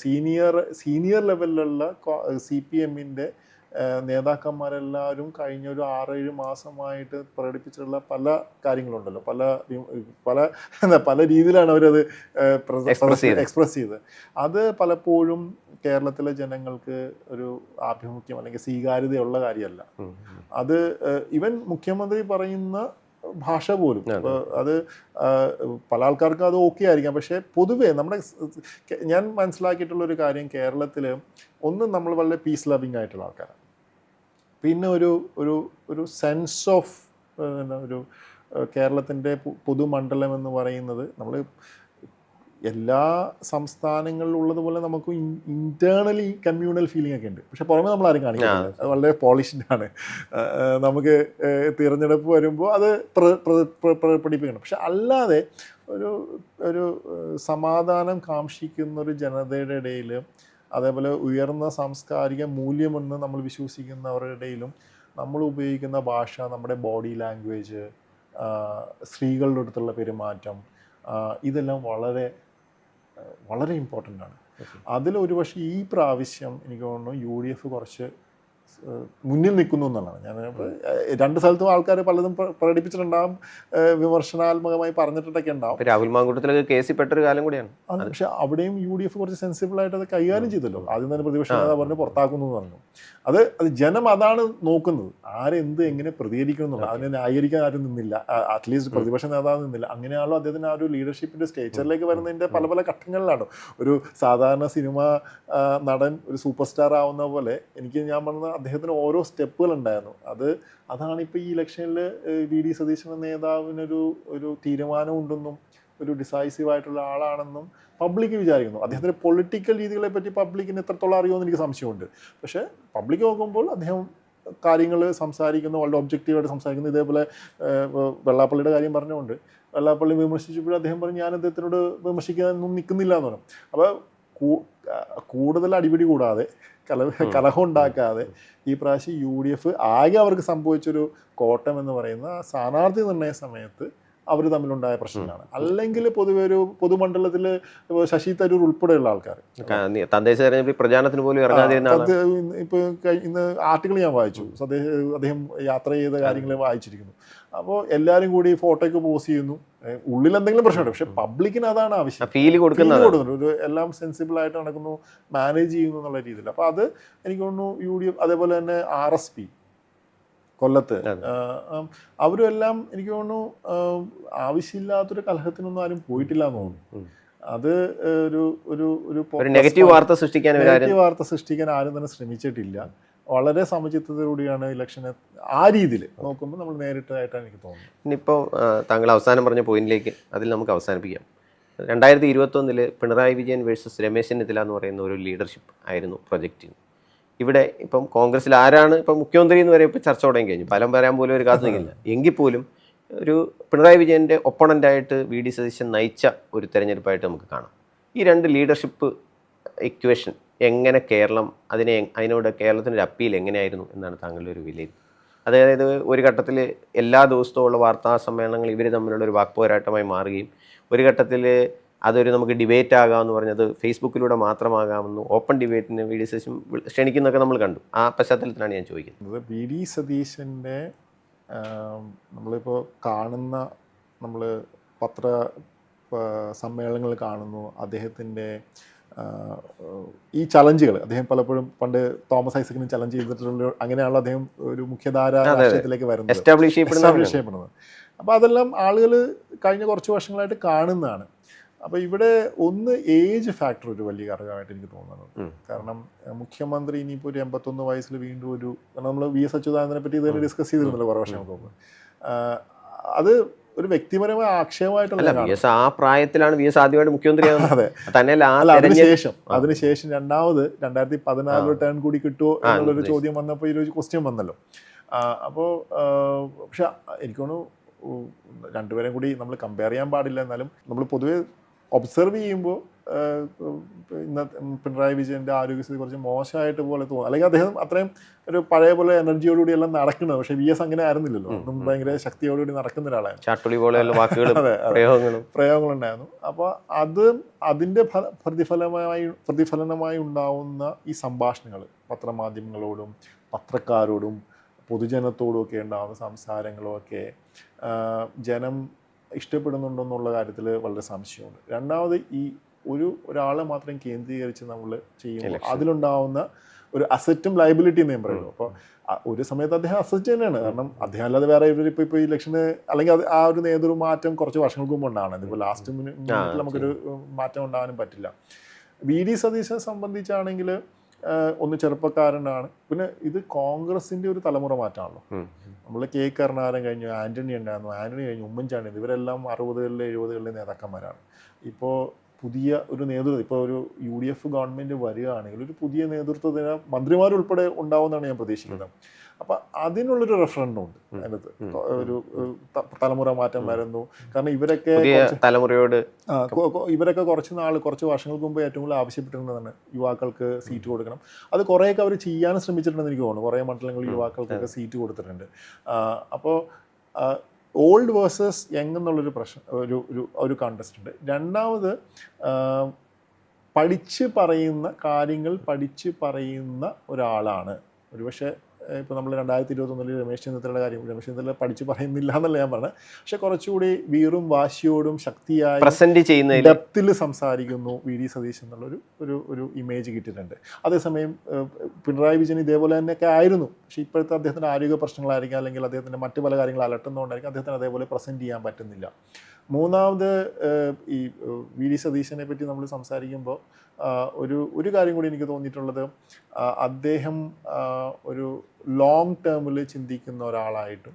സീനിയർ ലെവലിലുള്ള CPM-ന്റെ നേതാക്കന്മാരെല്ലാവരും കഴിഞ്ഞ ഒരു 6-7 മാസമായിട്ട് പ്രകടിപ്പിച്ചിട്ടുള്ള പല കാര്യങ്ങളുണ്ടല്ലോ, പല രീതിയിലാണ് അവരത് എക്സ്പ്രസ് ചെയ്തത്. അത് പലപ്പോഴും കേരളത്തിലെ ജനങ്ങൾക്ക് ഒരു ആഭിമുഖ്യം അല്ലെങ്കിൽ സ്വീകാര്യതയുള്ള കാര്യമല്ല. അത് ഈവൻ മുഖ്യമന്ത്രി പറയുന്ന ഭാഷ പോലും അത് പല ആൾക്കാർക്ക് അത് ഓക്കെ ആയിരിക്കാം. പക്ഷേ പൊതുവേ ഞാൻ മനസ്സിലാക്കിയിട്ടുള്ളൊരു കാര്യം, കേരളത്തിൽ ഒന്ന് നമ്മൾ വളരെ പീസ് ലവിങ് ആയിട്ടുള്ള ആൾക്കാരാണ്. പിന്നെ ഒരു സെൻസ് ഓഫ് ഒരു കേരളത്തിൻ്റെ പൊതുമണ്ഡലം എന്ന് പറയുന്നത് നമ്മൾ എല്ലാ സംസ്ഥാനങ്ങളിലുള്ളതുപോലെ നമുക്ക് ഇൻറ്റേർണലി കമ്മ്യൂണൽ ഫീലിംഗ് ഒക്കെ ഉണ്ട്. പക്ഷെ പുറമെ നമ്മൾ ആരും കാണിക്കുന്നില്ല. അത് വളരെ പോളിഷ്ഡ് ആണ്. നമുക്ക് തിരഞ്ഞെടുപ്പ് വരുമ്പോൾ അത് പ്രകടിപ്പിക്കണം. പക്ഷെ അല്ലാതെ ഒരു സമാധാനം കാംക്ഷിക്കുന്നൊരു ജനതയുടെ ഇടയിൽ, അതേപോലെ ഉയർന്ന സാംസ്കാരിക മൂല്യമെന്ന് നമ്മൾ വിശ്വസിക്കുന്നവരുടെ ഇടയിലും നമ്മൾ ഉപയോഗിക്കുന്ന ഭാഷ, നമ്മുടെ ബോഡി ലാംഗ്വേജ്, സ്ത്രീകളുടെ അടുത്തുള്ള പെരുമാറ്റം, ഇതെല്ലാം വളരെ വളരെ ഇമ്പോർട്ടൻ്റ് ആണ്. അതിലൊരു പക്ഷേ ഈ പ്രാവശ്യം എനിക്ക് തോന്നുന്നു UDF കുറച്ച് മുന്നിൽ നിൽക്കുന്നു എന്നുള്ളതാണ്. ഞാൻ 2 സ്ഥലത്തും ആൾക്കാർ പലതും പ്രകടിപ്പിച്ചിട്ടുണ്ടാകും, വിമർശനാത്മകമായി പറഞ്ഞിട്ടൊക്കെ ഉണ്ടാവും. രാഹുൽ മാങ്കൂട്ടത്തിലൊക്കെ കേസിൽപ്പെട്ടൊരു കാലം കൂടിയാണ്. പക്ഷെ അവിടെയും UDF കുറച്ച് സെൻസിബിളായിട്ട് അത് കൈകാര്യം ചെയ്തല്ലോ. ആദ്യം തന്നെ പ്രതിപക്ഷ നേതാവ് പറഞ്ഞ് പുറത്താക്കുന്നു എന്ന് പറഞ്ഞു. അത് ജനം അതാണ് നോക്കുന്നത്, ആരെന്ത് എങ്ങനെ പ്രതികരിക്കണം എന്നുള്ളത്. അതിനെ ന്യായീകരിക്കാൻ ആരും നിന്നില്ല, അറ്റ്ലീസ്റ്റ് പ്രതിപക്ഷ നേതാവ് നിന്നില്ല. അങ്ങനെയാണല്ലോ അദ്ദേഹത്തിന് ആ ഒരു ലീഡർഷിപ്പിൻ്റെ സ്റ്റേച്ചറിലേക്ക് വരുന്നതിൻ്റെ പല ഘട്ടങ്ങളിലാണ്. ഒരു സാധാരണ സിനിമ നടൻ ഒരു സൂപ്പർ സ്റ്റാർ ആവുന്ന പോലെ ഞാൻ പറഞ്ഞ അദ്ദേഹത്തിന് ഓരോ സ്റ്റെപ്പുകൾ ഉണ്ടായിരുന്നു. അതാണ് ഇപ്പോൾ ഈ ഇലക്ഷനിൽ VD സതീശൻ എന്ന നേതാവിനൊരു തീരുമാനമുണ്ടെന്നും ഒരു ഡിസൈസീവ് ആയിട്ടുള്ള ആളാണെന്നും പബ്ലിക് വിചാരിക്കുന്നു. അദ്ദേഹത്തിൻ്റെ പൊളിറ്റിക്കൽ രീതികളെ പറ്റി പബ്ലിക്കിന് എത്രത്തോളം അറിയുമെന്ന് എനിക്ക് സംശയമുണ്ട്. പക്ഷേ പബ്ലിക് നോക്കുമ്പോൾ അദ്ദേഹം കാര്യങ്ങൾ സംസാരിക്കുന്നു, വളരെ ഒബ്ജക്റ്റീവായിട്ട് സംസാരിക്കുന്നു. ഇതേപോലെ വെള്ളാപ്പള്ളിയുടെ കാര്യം പറഞ്ഞുകൊണ്ട് വെള്ളാപ്പള്ളി വിമർശിച്ചപ്പോഴും അദ്ദേഹം പറഞ്ഞു ഞാൻ അദ്ദേഹത്തിനോട് വിമർശിക്കാനൊന്നും നിൽക്കുന്നില്ല എന്ന് പറഞ്ഞു. അപ്പോൾ കൂടുതൽ അടിപിടി കൂടാതെ കലഹം ഉണ്ടാക്കാതെ ഈ പ്രാവശ്യം UDF ആകെ അവർക്ക് സംഭവിച്ചൊരു കോട്ടം എന്ന് പറയുന്ന സ്ഥാനാർത്ഥി നിർണയ സമയത്ത് അവർ തമ്മിലുണ്ടായ പ്രശ്നങ്ങളാണ്. അല്ലെങ്കിൽ പൊതുവെ ഒരു പൊതുമണ്ഡലത്തിൽ ശശി തരൂർ ഉൾപ്പെടെയുള്ള ആൾക്കാർ തദ്ദേശ തെരഞ്ഞെടുപ്പ് പ്രചാരണത്തിന് പോലും ഇറങ്ങാതിരുന്ന ഇപ്പോൾ ഇന്ന് ആർട്ടിക്കിൾ ഞാൻ വായിച്ചു, അദ്ദേഹം യാത്ര ചെയ്ത കാര്യങ്ങൾ വായിച്ചിരിക്കുന്നു. അപ്പോൾ എല്ലാവരും കൂടി ഫോട്ടോയ്ക്ക് പോസ്റ്റ് ചെയ്യുന്നു. ഉള്ളിൽ എന്തെങ്കിലും പ്രശ്നമുണ്ട്, പക്ഷെ പബ്ലിക്കിന് അതാണ് ആവശ്യം, ഫീൽ കൊടുക്കുന്നുണ്ട്. ഒരു എല്ലാം സെൻസിബിൾ ആയിട്ട് നടക്കുന്നു, മാനേജ് ചെയ്യുന്നു എന്നുള്ള രീതിയിൽ. അപ്പോൾ അത് എനിക്ക് തോന്നുന്നു UDF, അതേപോലെ തന്നെ RSP കൊല്ലത്ത് അവരും എല്ലാം എനിക്ക് തോന്നുന്നു ആവശ്യമില്ലാത്തൊരു കലഹത്തിനൊന്നും ആരും പോയിട്ടില്ല എന്ന് തോന്നുന്നു. അത് ഒരു നെഗറ്റീവ് വാർത്ത സൃഷ്ടിക്കാൻ ആരും തന്നെ ശ്രമിച്ചിട്ടില്ല. വളരെ സമചിത്തതയോടെയാണ് ഇലക്ഷനെ ആ രീതിയിൽ നോക്കുമ്പോൾ നമ്മൾ നേരിട്ടതായിട്ടാണ് എനിക്ക് തോന്നുന്നത്. ഇനിയിപ്പോൾ താങ്കൾ അവസാനം പറഞ്ഞ പോയിന്റിലേക്ക് അതിൽ നമുക്ക് അവസാനിപ്പിക്കാം. 2021 പിണറായി വിജയൻ വേഴ്സസ് രമേശ് ചെന്നിത്തല എന്ന് പറയുന്ന ഒരു ലീഡർഷിപ്പ് ആയിരുന്നു പ്രൊജക്റ്റിന്. ഇവിടെ ഇപ്പം കോൺഗ്രസ്സിൽ ആരാണ് ഇപ്പം മുഖ്യമന്ത്രി എന്ന് വരെ ഇപ്പോൾ ചർച്ച തുടങ്ങി കഴിഞ്ഞു, ഫലം വരാൻ പോലും ഒരു കാത്തു നിൽക്കില്ല. എങ്കിൽ പോലും ഒരു പിണറായി വിജയൻ്റെ ഒപ്പണൻ്റായിട്ട് VD സതീശൻ നയിച്ച ഒരു തെരഞ്ഞെടുപ്പായിട്ട് നമുക്ക് കാണാം. ഈ 2 ലീഡർഷിപ്പ് ഇക്വേഷൻ എങ്ങനെ കേരളം അതിനോട് കേരളത്തിനൊരു അപ്പീൽ എങ്ങനെയായിരുന്നു എന്നാണ് താങ്കളുടെ ഒരു വിലയിരുത്തൽ? അതായത് ഒരു ഘട്ടത്തിൽ എല്ലാ ദിവസവും ഉള്ള വാർത്താ സമ്മേളനങ്ങൾ ഇവർ തമ്മിലുള്ള ഒരു വാക്പോരാട്ടമായി മാറുകയും ഒരു ഘട്ടത്തിൽ അതൊരു നമുക്ക് ഡിബേറ്റ് ആകാമെന്ന് പറഞ്ഞത് ഫേസ്ബുക്കിലൂടെ മാത്രമാകാമെന്ന് ഓപ്പൺ ഡിബേറ്റിന് VD സതീശൻ ക്ഷണിക്കുന്നതൊക്കെ നമ്മൾ കണ്ടു. ആ പശ്ചാത്തലത്തിലാണ് ഞാൻ ചോദിക്കുന്നത്. VD സതീശൻ്റെ നമ്മളിപ്പോൾ കാണുന്ന, നമ്മൾ പത്ര സമ്മേളനങ്ങൾ കാണുന്നു, അദ്ദേഹത്തിൻ്റെ ഈ ചലഞ്ചുകൾ അദ്ദേഹം പലപ്പോഴും പണ്ട് തോമസ് ഐസക്കിന് ചലഞ്ച് ചെയ്തിട്ടുള്ള അങ്ങനെയാണല്ലോ അദ്ദേഹം ഒരു മുഖ്യധാര രാഷ്ട്രീയത്തിലേക്ക് വരുന്നത്, എസ്റ്റാബ്ലിഷ് ചെയ്യപ്പെടുന്നത്. അപ്പോൾ അതെല്ലാം ആളുകൾ കഴിഞ്ഞ കുറച്ച് വർഷങ്ങളായിട്ട് കാണുന്നതാണ്. അപ്പോൾ ഇവിടെ ഒന്ന് ഏജ് ഫാക്ടർ ഒരു വലിയ ഘടകമായിട്ട് എനിക്ക് തോന്നുന്നത്. കാരണം മുഖ്യമന്ത്രി ഇനിയിപ്പോൾ ഒരു 81 വയസ്സിൽ വീണ്ടും കാരണം നമ്മൾ VS അച്യുതാനന്ദനെ പറ്റി ഇതുവരെ ഡിസ്കസ് ചെയ്തിരുന്നല്ലോ കുറേ വർഷങ്ങൾക്ക് മുമ്പ്. അത് ഒരു വ്യക്തിപരമായ ആക്ഷേപമായിട്ടുള്ള അല്ല, വി എസ് ആ പ്രായത്തിലാണ് വി എസ് ആദ്യമായിട്ട് മുഖ്യമന്ത്രിയാകുന്നത്. അതെ. തന്നെയല്ല അതിനുശേഷം 2014 ടേൺ കൂടി കിട്ടുമോ എന്നുള്ളൊരു ചോദ്യം വന്നപ്പോൾ ഈ ഒരു ക്വസ്റ്റ്യൻ വന്നല്ലോ. അപ്പോൾ പക്ഷെ എനിക്ക് തോന്നുന്നു രണ്ടുപേരും കൂടി നമ്മൾ കമ്പയർ ചെയ്യാൻ പാടില്ല. എന്നാലും നമ്മൾ പൊതുവെ ഒബ്സർവ് ചെയ്യുമ്പോൾ ഇന്നത്തെ പിണറായി വിജയൻ്റെ ആരോഗ്യസ്ഥിതി കുറച്ച് മോശമായിട്ട് പോലെ തോന്നും. അല്ലെങ്കിൽ അദ്ദേഹം അത്രയും ഒരു പഴയ പോലെ എനർജിയോടുകൂടി എല്ലാം നടക്കുന്നത്. പക്ഷേ വി എസ് അങ്ങനെ ആയിരുന്നില്ലല്ലോ. അന്നും ഭയങ്കര ശക്തിയോടുകൂടി നടക്കുന്ന ഒരാളായിരുന്നു. ചാട്ടുളി പോലെയുള്ള വാക്കുകളും പ്രയോഗങ്ങളുണ്ടായിരുന്നു. അപ്പോൾ അതിൻ്റെ പ്രതിഫലനമായി ഉണ്ടാവുന്ന ഈ സംഭാഷണങ്ങൾ പത്രമാധ്യമങ്ങളോടും പത്രക്കാരോടും പൊതുജനത്തോടും ഒക്കെ ഉണ്ടാകുന്ന സംസാരങ്ങളും ഒക്കെ ജനം ഇഷ്ടപ്പെടുന്നുണ്ടെന്നുള്ള കാര്യത്തിൽ വളരെ സംശയമുണ്ട്. രണ്ടാമത് ഈ ഒരാളെ മാത്രം കേന്ദ്രീകരിച്ച് നമ്മൾ ചെയ്യുമ്പോൾ അതിലുണ്ടാവുന്ന ഒരു അസറ്റും ലയബിലിറ്റിയും ഞാൻ പറയുള്ളൂ. അപ്പോൾ ഒരു സമയത്ത് അദ്ദേഹം അസറ്റ് തന്നെയാണ്. കാരണം അദ്ദേഹം അല്ലാതെ വേറെ ഇപ്പോൾ ഇലക്ഷന് അല്ലെങ്കിൽ അത് ആ ഒരു നേതൃമാറ്റം കുറച്ച് വർഷങ്ങൾക്ക് മുമ്പ് ഉണ്ടാകണം. ഇതിപ്പോൾ ലാസ്റ്റ് മിനിറ്റിൽ നമുക്കൊരു മാറ്റം ഉണ്ടാകാനും പറ്റില്ല. വി ഡി സതീശനെ സംബന്ധിച്ചാണെങ്കിൽ ഒന്ന് ചെറുപ്പക്കാരനാണ്. പിന്നെ ഇത് കോൺഗ്രസിൻ്റെ ഒരു തലമുറ മാറ്റമാണല്ലോ. നമ്മൾ കെ കരുണാകരൻ കഴിഞ്ഞു, ആൻ്റണി ഉണ്ടായിരുന്നു, ആൻ്റണി കഴിഞ്ഞു, ഉമ്മൻചാണ്ടി, ഇവരെല്ലാം 60കളിലെ 70കളിലെ നേതാക്കന്മാരാണ്. ഇപ്പോൾ പുതിയ ഒരു നേതൃത്വം, ഇപ്പോൾ ഒരു UDF ഗവൺമെൻറ് വരികയാണെങ്കിൽ ഒരു പുതിയ നേതൃത്വത്തിന് മന്ത്രിമാരുൾപ്പെടെ ഉണ്ടാവുമെന്നാണ് ഞാൻ പ്രതീക്ഷിക്കുന്നത്. അപ്പം അതിനുള്ളൊരു റെഫറൻഡും ഉണ്ട് അതിനകത്ത്. ഒരു തലമുറ മാറ്റം വരുന്നു. കാരണം ഇവരൊക്കെ കുറച്ച് വർഷങ്ങൾക്ക് മുമ്പ് ഏറ്റവും കൂടുതൽ ആവശ്യപ്പെട്ടിരുന്നതാണ് യുവാക്കൾക്ക് സീറ്റ് കൊടുക്കണം. അത് കുറേയൊക്കെ അവർ ചെയ്യാനും ശ്രമിച്ചിട്ടുണ്ടെന്ന് എനിക്ക് തോന്നുന്നു. കുറേ മണ്ഡലങ്ങളിൽ യുവാക്കൾക്കൊക്കെ സീറ്റ് കൊടുത്തിട്ടുണ്ട്. അപ്പോൾ ഓൾഡ് വേഴ്സസ് യങ് എന്നുള്ളൊരു പ്രശ്നം ഒരു കോൺടെസ്റ്റ് ഉണ്ട്. രണ്ടാമത് പഠിച്ച് പറയുന്ന ഒരാളാണ്. ഒരുപക്ഷെ ഇപ്പോൾ നമ്മൾ 2021 രമേശ് ചെന്നിത്തലയുടെ കാര്യം, രമേശ് ചെന്നിത്തല പഠിച്ച് പറയുന്നില്ല എന്നല്ല ഞാൻ പറഞ്ഞത്. പക്ഷെ കുറച്ചുകൂടി വീറും വാശിയോടും ശക്തിയായി പ്രസന്റ് ചെയ്യുന്ന ഡെപ്തിൽ സംസാരിക്കുന്നു വി ഡി സതീശൻ എന്നുള്ളൊരു ഇമേജ് കിട്ടിയിട്ടുണ്ട്. അതേസമയം പിണറായി വിജയൻ ഇതേപോലെ തന്നെയൊക്കെ ആയിരുന്നു. പക്ഷേ ഇപ്പോഴത്തെ അദ്ദേഹത്തിൻ്റെ ആരോഗ്യ പ്രശ്നങ്ങളായിരിക്കും, അല്ലെങ്കിൽ അദ്ദേഹത്തിൻ്റെ മറ്റു പല കാര്യങ്ങൾ അലട്ടുന്നതുകൊണ്ടായിരിക്കും അദ്ദേഹത്തിന് അതേപോലെ പ്രസൻറ്റ് ചെയ്യാൻ പറ്റുന്നില്ല. മൂന്നാമത് ഈ വി ഡി സതീശനെ പറ്റി നമ്മൾ സംസാരിക്കുമ്പോൾ ഒരു കാര്യം കൂടി എനിക്ക് തോന്നിയിട്ടുള്ളത്, അദ്ദേഹം ഒരു ലോങ് ടേമിൽ ചിന്തിക്കുന്ന ഒരാളായിട്ടും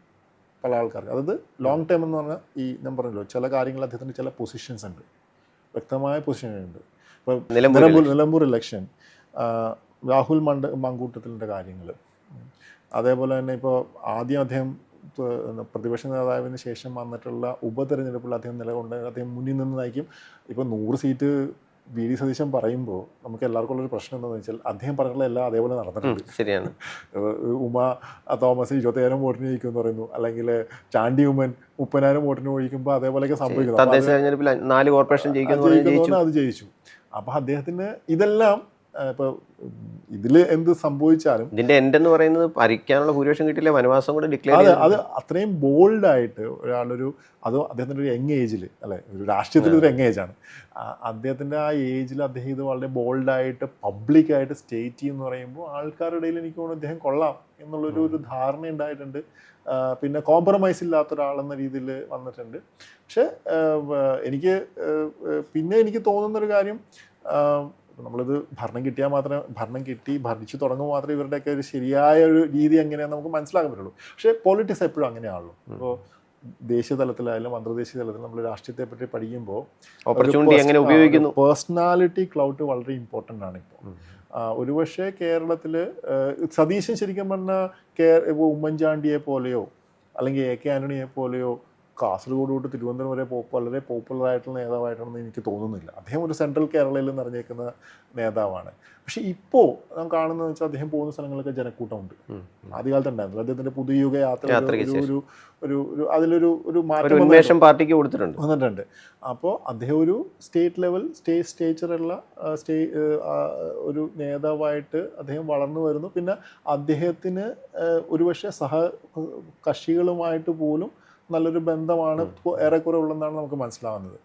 പല ആൾക്കാർക്ക്, അതായത് ലോങ് ടേം എന്ന് പറഞ്ഞാൽ ഈ ഞാൻ പറഞ്ഞല്ലോ ചില കാര്യങ്ങൾ അദ്ദേഹത്തിൻ്റെ ചില പൊസിഷൻസ് ഉണ്ട്, വ്യക്തമായ പൊസിഷനുണ്ട്. ഇപ്പോൾ നിലമ്പൂർ ഇലക്ഷൻ, രാഹുൽ മങ്കൂട്ടത്തിൻ്റെ കാര്യങ്ങൾ, അതേപോലെ തന്നെ ഇപ്പോൾ ആദ്യം അദ്ദേഹം പ്രതിപക്ഷ നേതാവിന് ശേഷം വന്നിട്ടുള്ള ഉപതെരഞ്ഞെടുപ്പിൽ അദ്ദേഹം നിലകൊണ്ട് അദ്ദേഹം മുന്നിൽ നിന്ന് നയിക്കും. ഇപ്പോൾ 100 സീറ്റ് വി ഡി സതീശൻ പറയുമ്പോൾ നമുക്ക് എല്ലാവർക്കും ഉള്ളൊരു പ്രശ്നം എന്താണെന്ന് വെച്ചാൽ അദ്ദേഹം പറഞ്ഞുള്ള എല്ലാം അതേപോലെ നടന്നിട്ടുണ്ട്. ശരിയാണ്. ഉമ തോമസ് 25,000 വോട്ടിന് ജയിക്കുമെന്ന് പറയുന്നു, അല്ലെങ്കിൽ ചാണ്ടി ഉമ്മൻ 30,000 വോട്ടിന് ഒഴിക്കുമ്പോൾ അതേപോലെയൊക്കെ സംഭവിക്കുന്നു. 4 കോർപ്പറേഷൻ ജയിക്കുന്നു, അത് ജയിച്ചു. അപ്പോൾ അദ്ദേഹത്തിന് ഇതെല്ലാം ഇപ്പോൾ ഇതിൽ എന്ത് സംഭവിച്ചാലും ഇതിന്റെ എൻഡ് എന്ന് പറയുന്നത് ഭരിക്കാനുള്ള ഭൂരിപക്ഷം കിട്ടില്ല, വനവാസം കൂടെ ഡിക്ലെയർ അത് അത്രയും ബോൾഡായിട്ട് ഒരാളൊരു അദ്ദേഹത്തിൻ്റെ ഒരു യങ് ഏജിൽ, അല്ലെ, ഒരു രാഷ്ട്രീയത്തിൽ ഒരു യങ് ഏജാണ് അദ്ദേഹത്തിൻ്റെ. ആ ഏജിൽ അദ്ദേഹം ഇത് വളരെ ബോൾഡായിട്ട് പബ്ലിക്കായിട്ട് സ്റ്റേറ്റ് ചെയ്യുമെന്ന് പറയുമ്പോൾ ആൾക്കാരുടെ ഇടയിൽ എനിക്ക് തോന്നുന്നു അദ്ദേഹം കൊള്ളാം എന്നുള്ളൊരു ധാരണ ഉണ്ടായിട്ടുണ്ട്. പിന്നെ കോംപ്രമൈസ് ഇല്ലാത്ത ഒരാളെന്ന രീതിയിൽ വന്നിട്ടുണ്ട്. പക്ഷെ എനിക്ക് തോന്നുന്നൊരു കാര്യം, നമ്മളിത് ഭരിച്ചു തുടങ്ങുമ്പോൾ മാത്രമേ ഇവരുടെയൊക്കെ ഒരു ശരിയായ ഒരു രീതി എങ്ങനെയാണെന്ന് നമുക്ക് മനസ്സിലാക്കാൻ പറ്റുള്ളൂ. പക്ഷേ പൊളിറ്റിക്സ് എപ്പോഴും അങ്ങനെയാണല്ലോ. ഇപ്പോൾ ദേശീയ തലത്തിലായാലും അന്തർദേശീയ തലത്തിലും നമ്മൾ രാഷ്ട്രീയത്തെ പറ്റി പഠിക്കുമ്പോൾ പേഴ്സണാലിറ്റി ക്ലൗട്ട് വളരെ ഇമ്പോർട്ടൻ്റ് ആണ്. ഇപ്പോൾ ഒരുപക്ഷെ കേരളത്തിൽ സതീശൻ ശരിക്കും പറഞ്ഞാൽ ഇപ്പോൾ ഉമ്മൻചാണ്ടിയെ പോലെയോ അല്ലെങ്കിൽ AK ആൻ്റണിയെ പോലെയോ കാസർഗോഡ് തൊട്ട് തിരുവനന്തപുരം വരെ വളരെ പോപ്പുലറായിട്ടുള്ള നേതാവായിട്ടാണെന്ന് എനിക്ക് തോന്നുന്നില്ല. അദ്ദേഹം ഒരു സെൻട്രൽ കേരളയിൽ നിറഞ്ഞേക്കുന്ന നേതാവാണ്. പക്ഷെ ഇപ്പോൾ നാം കാണുന്നത് വെച്ചാൽ അദ്ദേഹം പോകുന്ന സ്ഥലങ്ങളിലൊക്കെ ജനക്കൂട്ടമുണ്ട്. ആദ്യകാലത്ത് ഉണ്ടായിരുന്നില്ല. അദ്ദേഹത്തിൻ്റെ പുതുയുഗ യാത്ര അതിലൊരു മാറ്റം പാർട്ടിക്ക് വന്നിട്ടുണ്ട്. അപ്പോൾ അദ്ദേഹം ഒരു സ്റ്റേറ്റ് ലെവൽ സ്റ്റേച്ചറുള്ള ഒരു നേതാവായിട്ട് അദ്ദേഹം വളർന്നു വരുന്നു. പിന്നെ അദ്ദേഹത്തിന് ഒരുപക്ഷെ കക്ഷികളുമായിട്ട് പോലും നല്ലൊരു ബന്ധമാണ് ഏറെക്കുറെ ഉള്ളതെന്നാണ് നമുക്ക് മനസ്സിലാവുന്നത്.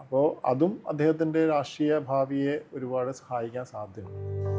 അപ്പോൾ അതും അദ്ദേഹത്തിൻ്റെ രാഷ്ട്രീയ ഭാവിയെ ഒരുപാട് സഹായിക്കാൻ സാധ്യതയുണ്ട്.